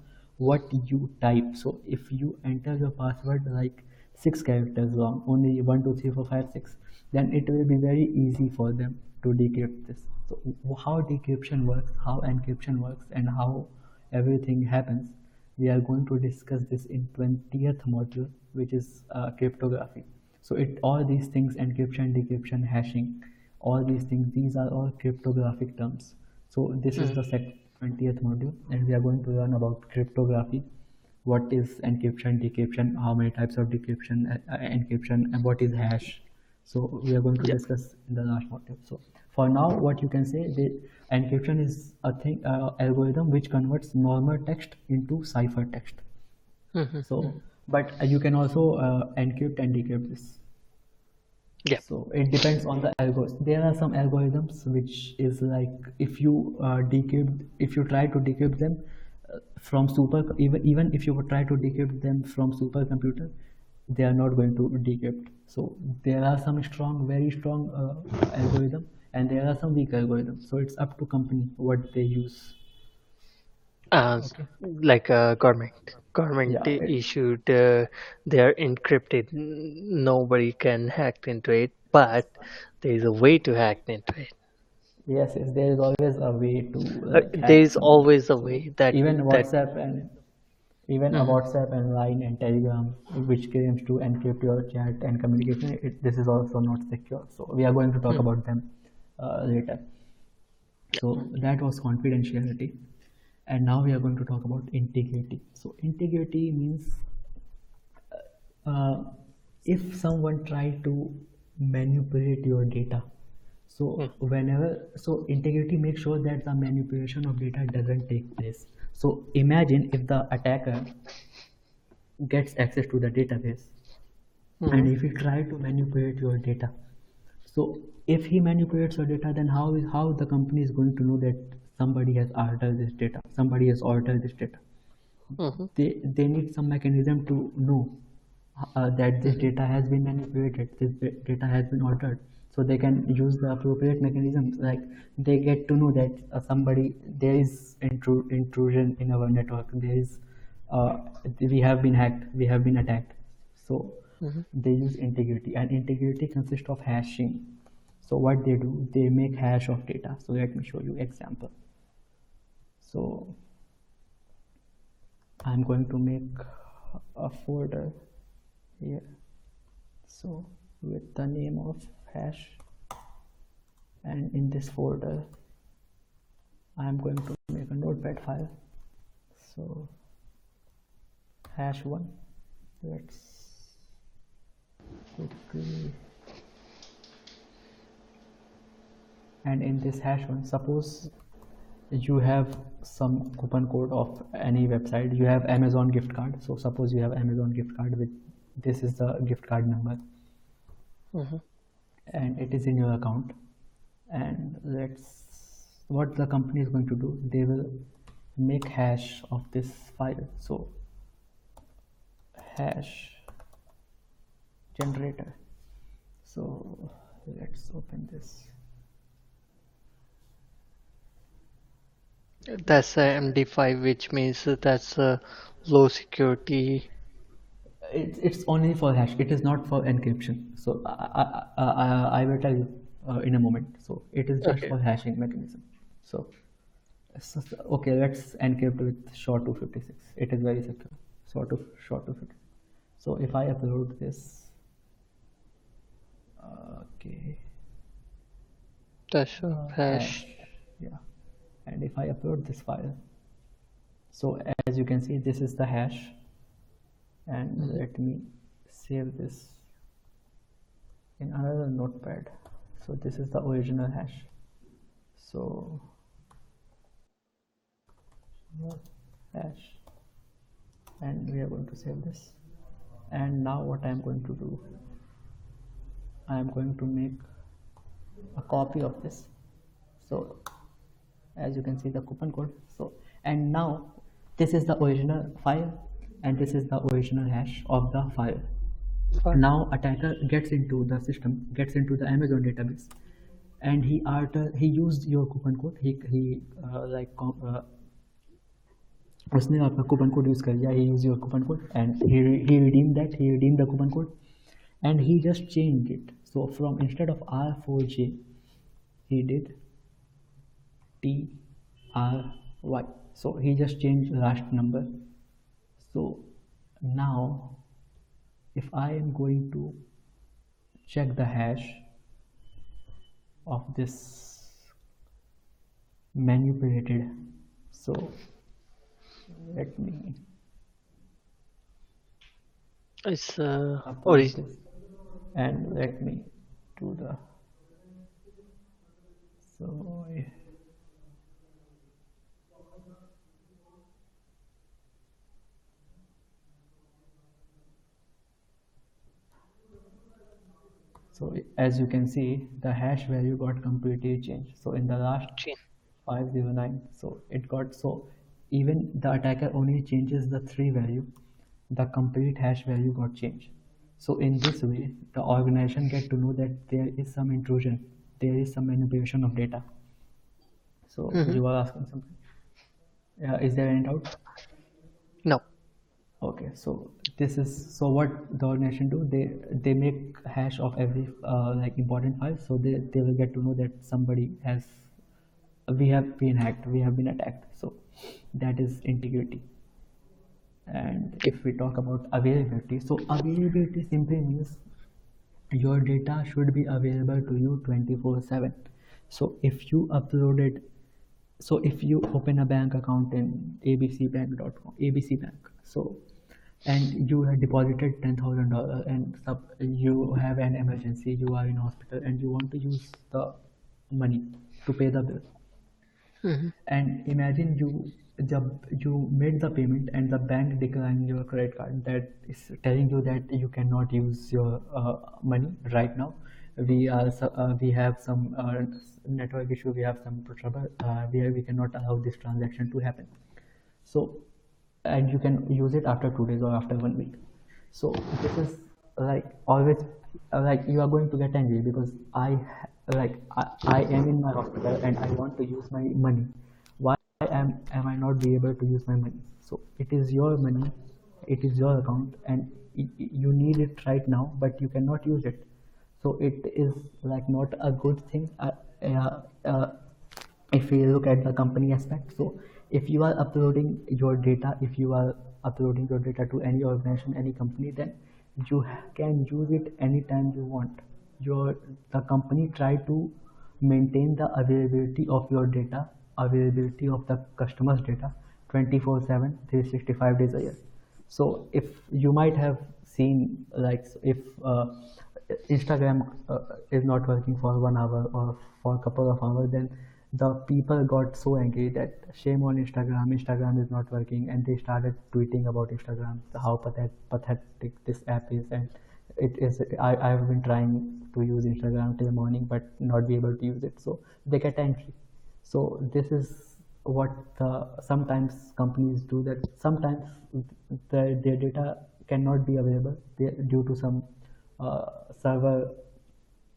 what you type. So if you enter your password like 6 characters long, only 1 2 3 4 5 6, then it will be very easy for them to decrypt this. So how decryption works, how encryption works, and how everything happens, we are going to discuss this in 20th module, which is cryptography. So it all these things, encryption, decryption, hashing, all these things, these are all cryptographic terms. So this is Mhm. the 20th module, and we are going to learn about cryptography. What is encryption, decryption, how many types of decryption, encryption, and what is hash. So we are going to Yeah. discuss in the last module. So for now, what you can say, the encryption is a thing, algorithm which converts normal text into cipher text. Mhm. So, but you can also encrypt and decrypt this. Yeah. So it depends on the algorithm. There are some algorithms which is like, if you decrypt, if you try to decrypt them from even if you try to decrypt them from supercomputer, they are not going to decrypt. So there are some strong, very strong algorithm, and there are some weak algorithms. So it's up to company what they use. As Okay. like a government Yeah. issued, they are encrypted. Nobody can hack into it, but there is a way to hack into it. Yes, yes. There is always a way to like There hack is something. always a So way that even that WhatsApp and Even a Mm-hmm. WhatsApp and Line and Telegram, which claims to encrypt your chat and communication, this is also not secure. So we are going to talk about them later. So that was confidentiality. And now we are going to talk about integrity. So integrity means uh, if someone try to manipulate your data, so Mm-hmm. so integrity makes sure that the manipulation of data doesn't take place. So imagine if the attacker gets access to the database Mm-hmm. and if he try to manipulate your data, so if he manipulates your data, then how the company is going to know that somebody has altered this data, somebody has altered this data? Mm-hmm. They need some mechanism to know that this Mm-hmm. data has been manipulated, this data has been altered, so they can use the appropriate mechanisms, like they get to know that somebody, there is intrusion in our network, there is uh, we have been hacked, we have been attacked. So Mm-hmm. they use integrity, and integrity consists of hashing. So what they do, they make hash of data. So let me show you example. So I'm going to make a folder here, so with the name of hash, and in this folder I'm going to make a notepad file. So hash1, let's quickly, and in this hash1, suppose you have some coupon code of any website, you have Amazon gift card, so suppose you have Amazon gift card with, this is the gift card number, Mm-hmm. and it is in your account. And let's, what the company is going to do, they will make hash of this file. So hash generator. So let's open this. That's a MD5, which means that's a low security. It's only for hash, it is not for encryption. So I will tell you in a moment. So it is just Okay. for hashing mechanism. So, okay, let's encrypt with SHA-256. It is very secure. SHA-256. So if I upload this, okay, That's a hash, hash. yeah, and if I upload this file, so as you can see, this is the hash, and Mm-hmm. let me save this in another notepad. So this is the original hash. So hash, and we are going to save this. And now what I am going to do, I am going to make a copy of this. So as you can see the coupon code. So, and now this is the original file, and this is the original hash of the file. Fine. Now attacker gets into the system, gets into the Amazon database, and he used your coupon code. He उसने आपका coupon code use कर लिया. He used your coupon code and he redeemed that. He redeemed the coupon code, and he just changed it. So from, instead of R4J, he did TRY. So he just changed last number. So now if I am going to check the hash of this manipulated, so let me It's upload origin. this, and let me do the, so so as you can see, the hash value got completely changed. So in the last Chain. 509, so it got, so even the attacker only changes the 3 value, the complete hash value got changed. So in this way, the organization get to know that there is some intrusion, there is some manipulation of data. So Mm-hmm. you are asking something. Is there any doubt? No. Okay, so this is, so what the organization do, they make hash of every like important file, so they will get to know that somebody has, we have been hacked, we have been attacked. So that is integrity. And if we talk about availability, so availability simply means your data should be available to you 24/7. So if you uploaded, so if you open a bank account in abcbank.com, abc bank, so and you have deposited $10,000 and you have an emergency, you are in hospital and you want to use the money to pay the bill. Mhm. And imagine you made the payment and the bank declined your credit card, that is telling you that you cannot use your money right now. We have some network issue, we have some trouble, we cannot allow this transaction to happen. So, and you can use it after 2 days or after 1 week. So this is like always, like you are going to get angry because I am in my hospital and I want to use my money. Why am I not be able to use my money? So it is your money, it is your account, and you need it right now, but you cannot use it. So it is like not a good thing. Uh, uh, if we look at the company aspect, so if you are uploading your data, if you are uploading your data to any organization, any company, then you can use it anytime you want. The company try to maintain the availability of your data, availability of the customer's data 24/7, 365 days a year. So if you might have seen, like if Instagram is not working for 1 hour or for a couple of hours, then the people got so angry that shame on Instagram, Instagram is not working, and they started tweeting about Instagram, how pathetic this app is, and it is. I've been trying to use Instagram till morning, but not be able to use it. So they get angry. So this is what sometimes companies do, that sometimes their data cannot be available due to some server,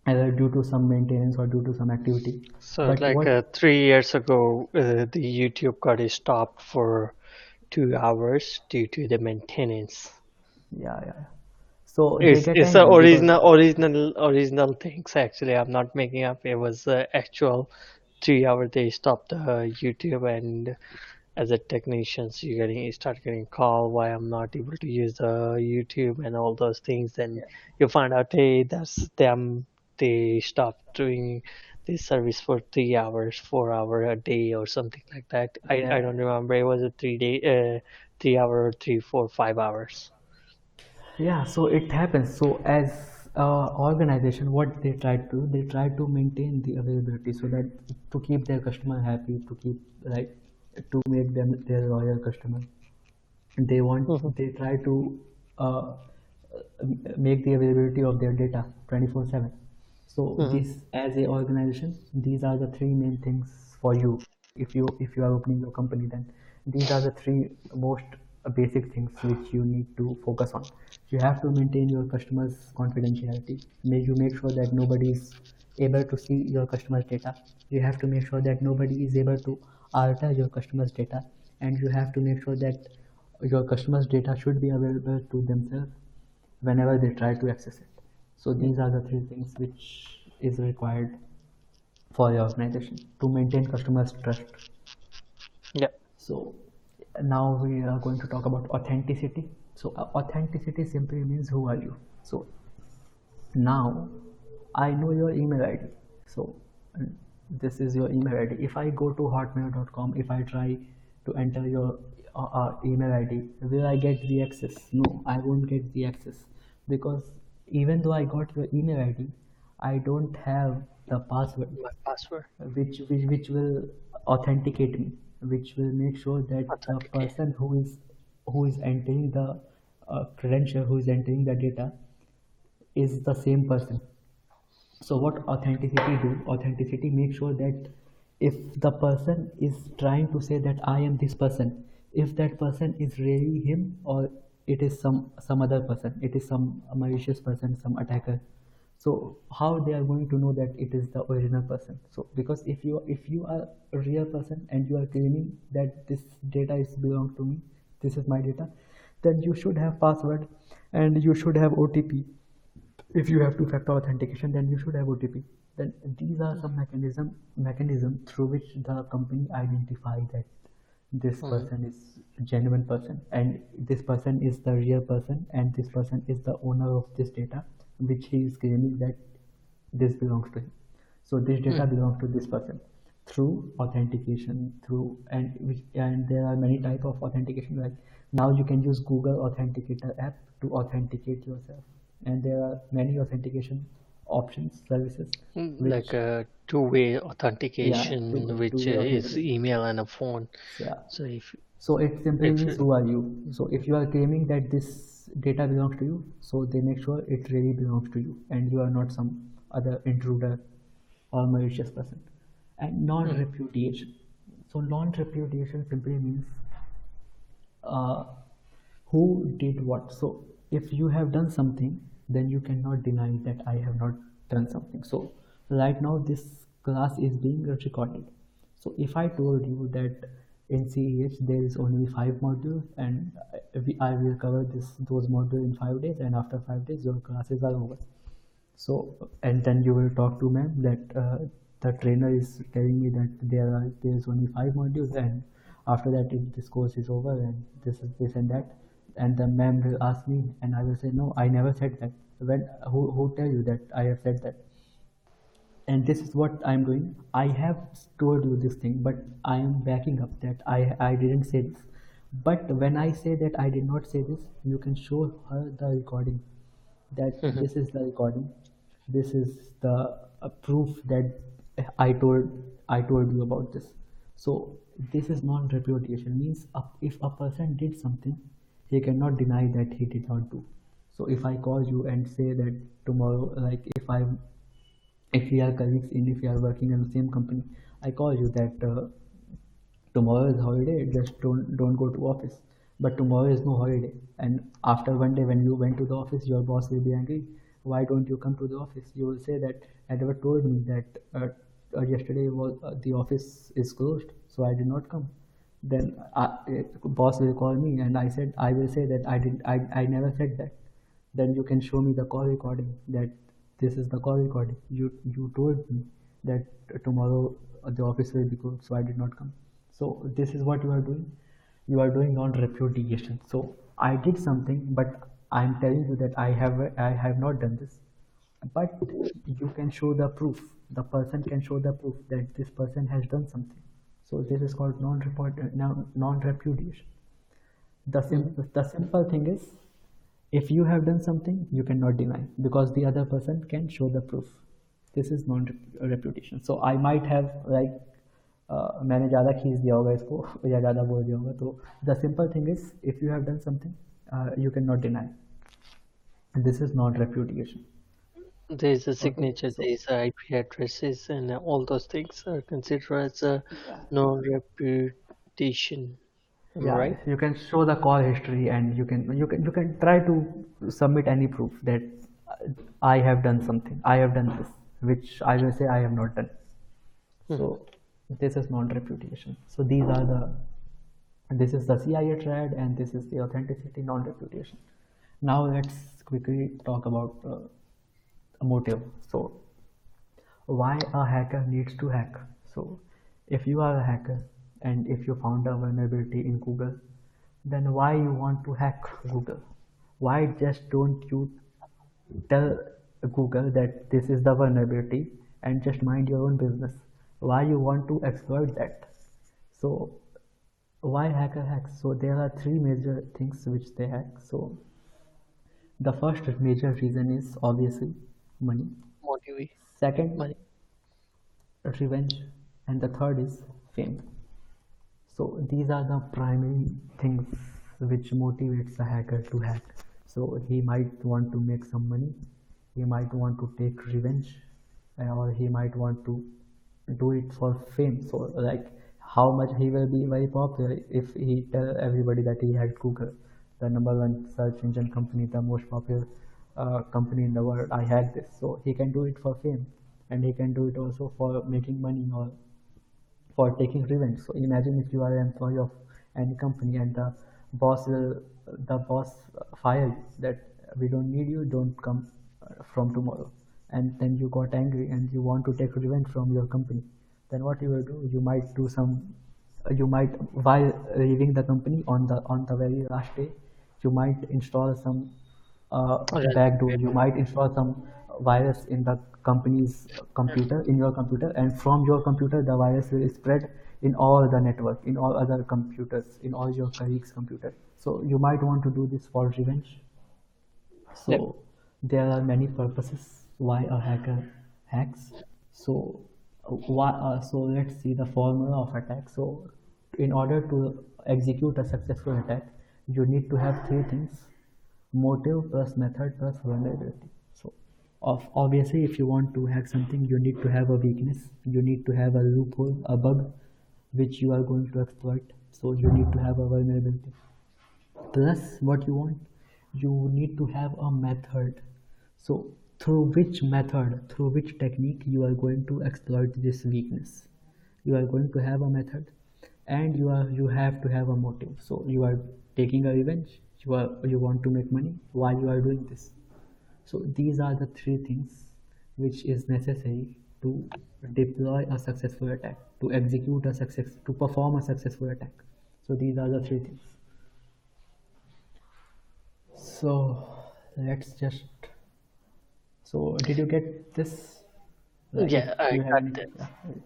either due to some maintenance or due to some activity. So But like what, 3 years ago, the YouTube got stopped for 2 hours due to the maintenance. yeah, yeah, yeah. So they It's get it's the angry because, original things actually. I'm not making up. It was actual 3 hour they stopped YouTube, and as a technicians you start getting call why I'm not able to use the YouTube and all those things. Then yeah, you find out, hey, that's them. They stopped doing this service for 3 hours, 4 hour a day or something like that. I yeah, don't remember. It was a 3 day 3 hour, 3, 4, 5 hours. yeah. So it happens. So as organization, what they try to do, they try to maintain the availability so that to keep their customer happy, to keep, like, to make them their loyal customer. Mhm, They try to uh, make the availability of their data 24/7. So mhm. this, as a organization, these are the three main things for you. If you are opening your company, then these are the three most basic things which you need to focus on. You have to maintain your customers confidentiality. Make sure that nobody is able to see your customers data. You have to make sure that nobody is able to alter your customers data, and you have to make sure that your customers data should be available to themselves whenever they try to access it. So Yeah. these are the three things which is required for your organization to maintain customers trust. Yeah. So now we are going to talk about authenticity. So authenticity simply means who are you. So now I know your email ID. So this is your email ID. If I go to hotmail.com, if I try to enter your email ID, will I get the access? No, I won't get the access, because even though I got your email ID, I don't have the password My password. which will authenticate me, which will make sure that the Authenticate. person who is entering the credential, who is entering the data, is the same person. So what authenticity do? Authenticity makes sure that if the person is trying to say that I am this person, if that person is really him, or it is some other person, it is some malicious person, some attacker. So how they are going to know that it is the original person? So because if you are a real person and you are claiming that this data is belong to me, this is my data, then you should have password and you should have OTP. If you have two-factor authentication, then you should have OTP. Then these are some mechanism through which the company identify that this Mm-hmm. person is genuine person, and this person is the real person, and this person is the owner of this data which he is claiming that this belongs to him. So this data belongs to this person through authentication, through and there are many type of authentication. Like now you can use Google Authenticator app to authenticate yourself, and there are many authentication options, services, Like which a two-way yeah, authentication, which two-way is authentication. email and a phone. Yeah. So So it simply if means who are you. So if you are claiming that this data belongs to you, so they make sure it really belongs to you and you are not some other intruder or malicious person. And mm, non-repudiation. So non-repudiation simply means uh, who did what. So if you have done something, then you cannot deny that I have not done something. So right now this class is being recorded. So if I told you that in CEH there is only 5 modules and I will cover those modules in 5 days, and after 5 days your classes are over. So and then you will talk to ma'am that the trainer is telling me that there's only 5 modules, and after that this course is over and this is this and that, and the ma'am will ask me and I will say no, I never said that. When who tell you that I have said that? And this is what I'm doing. I have told you this thing, but I am backing up that I didn't say this. But when I say that I did not say this, you can show her the recording, that mhm. this is the recording, this is the proof that I told you about this. So this is non-repudiation, means if a person did something, he cannot deny that he did not do. So if I call you and say that tomorrow, like if we are colleagues in if we are working in the same company, I call you that tomorrow is holiday, just don't go to office. But tomorrow is no holiday, and after one day when you went to the office, your boss will be angry. Why don't you come to the office? You will say that I never told me that yesterday was the office is closed, so I did not come. Then boss will call me and I will say that I never said that. Then you can show me the call recording, that this is the call recording. You told me that tomorrow the office will be closed, so I did not come. So this is what you are doing. You are doing non-repudiation. So I did something, but I'm telling you that I have not done this. But you can show the proof. The person can show the proof that this person has done something. So this is called non-repudiation. The simple thing is, if you have done something, you cannot deny because the other person can show the proof. This is non-reputation. So I might have like मैंने ज़्यादा खींच दिया होगा इसको या ज़्यादा बोल दिया होगा. तो the simple thing is, if you have done something, you cannot deny. And this is non-repudiation. There's a Okay, signature, so there's IP addresses, and all those things are considered as a yeah, non-reputation. Am I yeah, right? you can show the call history, and you can try to submit any proof that I have done something, I have done this, which I will say I have not done. So Mhm. this is non-repudiation. So this is the CIA triad, and this is the authenticity non-repudiation. Now let's quickly talk about motive. So why a hacker needs to hack? So if you are a hacker and if you found a vulnerability in Google, then why you want to hack Google? Why just don't you tell Google that this is the vulnerability and just mind your own business? Why you want to exploit that? So why hacker hacks? So there are three major things which they hack. So the first major reason is obviously money. Motivate Second, money. revenge, and the third is fame. So these are the primary things which motivates a hacker to hack. So he might want to make some money, he might want to take revenge, or he might want to do it for fame. So like how much he will be very popular if he tell everybody that he had Google, the number one search engine company, the most popular company in the world. I had this. So he can do it for fame, and he can do it also for making money or for taking revenge. So imagine if you are an employee of any company and the boss fire you that we don't need you, don't come from tomorrow, and then you got angry and you want to take revenge from your company. Then what you will do? You might do some you might, while leaving the company on the very last day, you might install some backdoor. You might install some virus in the company's computer, in your computer, and from your computer the virus will spread in all the network, in all other computers, in all your colleagues computer. So you might want to do this for revenge. Yep. So there are many purposes why a hacker hacks. So so let's see the formula of attack. So in order to execute a successful attack, you need to have three things: motive plus method plus vulnerability. So obviously, if you want to hack something, you need to have a weakness. You need to have a loophole, a bug, which you are going to exploit. So you need to have a vulnerability. Plus, what you want, you need to have a method. So through which technique you are going to exploit this weakness. You are going to have a method, and you have to have a motive. So you are taking a revenge. You want to make money while you are doing this. So these are the three things which is necessary to deploy a successful attack, to perform a successful attack. So these are the three things. So let's just. So did you get this? If Yeah, I you have got any, this.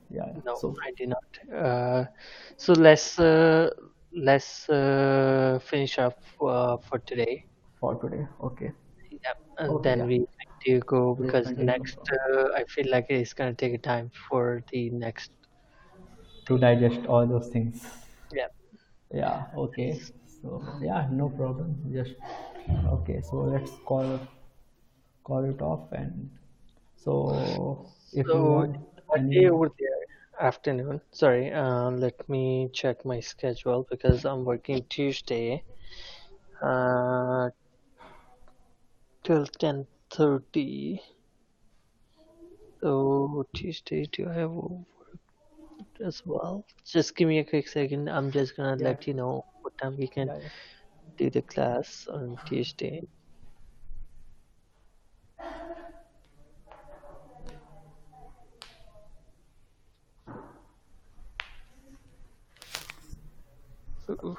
yeah, yeah. No, So I did not. So let's finish up for today. for today, okay, Yeah, and okay, then yeah. we need to go We'll because continue next I feel like it's gonna take a time for the next to thing. digest all those things. Yeah. Yeah, okay. So yeah, no problem. Just okay. So let's call it off. And so if you So want what day any over there? Afternoon. Sorry. Let me check my schedule because I'm working Tuesday. Uh, till 10:30. So Tuesday, do I have as well? Just give me a quick second. I'm just gonna yeah, let you know what time we can yeah, yeah. do the class on Tuesday. Ooh,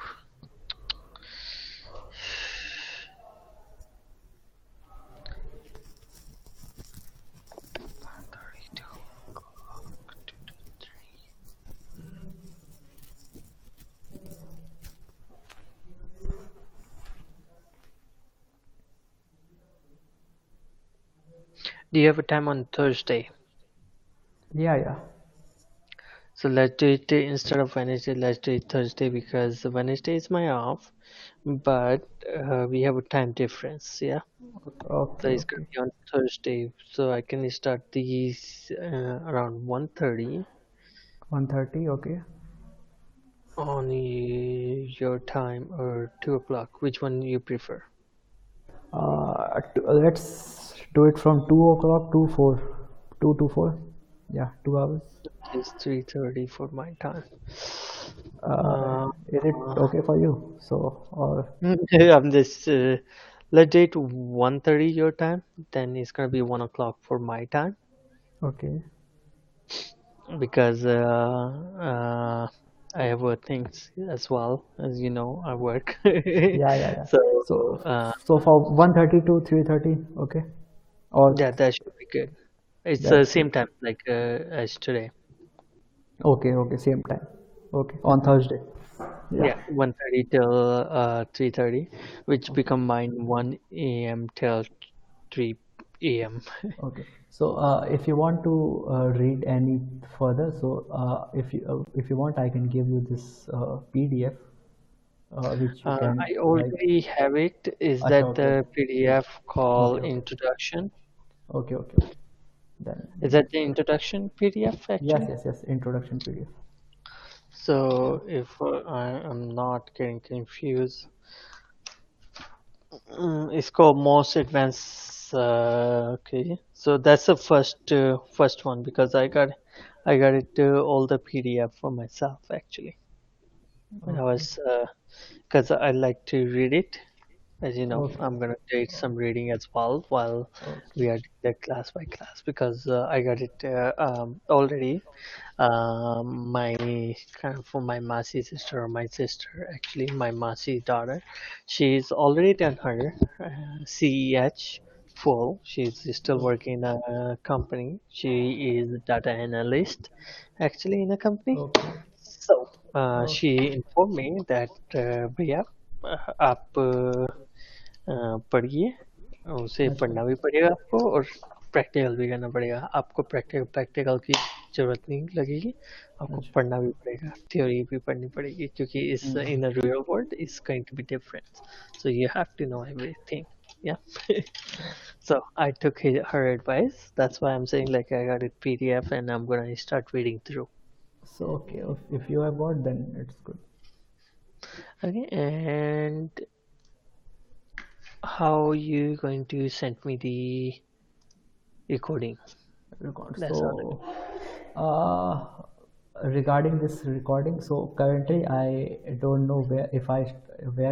do you have a time on Thursday? Yeah, yeah. So let's do it instead of Wednesday. Let's do it Thursday because Wednesday is my off, but we have a time difference. Yeah, so Okay, it's gonna okay. be on Thursday. So I can start these around 1:30 1:30. Okay. on your time or 2 o'clock. Which one you prefer? Let's do it from 2 o'clock to 4, 2 to 4. Yeah, 2 hours. It's 3:30 for my time. Uh, Uh, is it okay for you? So or I'm just let's do it 1:30 your time. Then it's gonna be 1 o'clock for my time okay. because I have things as well as you know I work. Yeah, yeah, yeah. So So uh, so for 1:30 to 3:30. Okay. Or yeah, that should be good. It's the that's good. same time like as today. Okay, okay, same time. Okay, on Thursday. Yeah. Yeah, 1:30 till 3:30, which Okay. become mine 1 a.m. till 3 a.m. Okay. So if you want to read any further, so if you want, I can give you this PDF, which you can I like. already have it. Is Acha, that okay, the PDF okay, called okay, introduction? okay, okay, okay. Then Is that the introduction PDF yes, actually? yes, yes. Introduction PDF. So if I am not getting confused, it's called most advanced. Okay, so that's the first one because I got it all the PDF for myself actually. I Okay. was because I like to read it. As you know, Okay. I'm gonna take some reading as well while Okay. we are doing the class by class because I got it already. My kind of for my Masi sister or my sister, actually my Masi daughter, she's already done her CEH full. She's still Okay. working in a company. She is a data analyst, actually in a company. Okay. So Okay. she informed me that भैया आप पढ़िए उसे अच्छा। पढ़ना भी पड़ेगा आपको और प्रैक्टिकल भी करना पड़ेगा आपको प्रैक्टिकल प्रैक्टिकल की ज़रूरत नहीं लगेगी आपको अच्छा। पढ़ना भी पड़ेगा थ्योरी भी पढ़नी पड़ेगी क्योंकि इस in a real world is going to be different so you have to know everything yeah so I took her advice that's why I'm saying like I got it PDF and I'm gonna start reading through. So okay, if you have got, then it's good. Okay, and how you going to send me the recording? Record. That's all. So, uh, regarding this recording, so currently I don't know where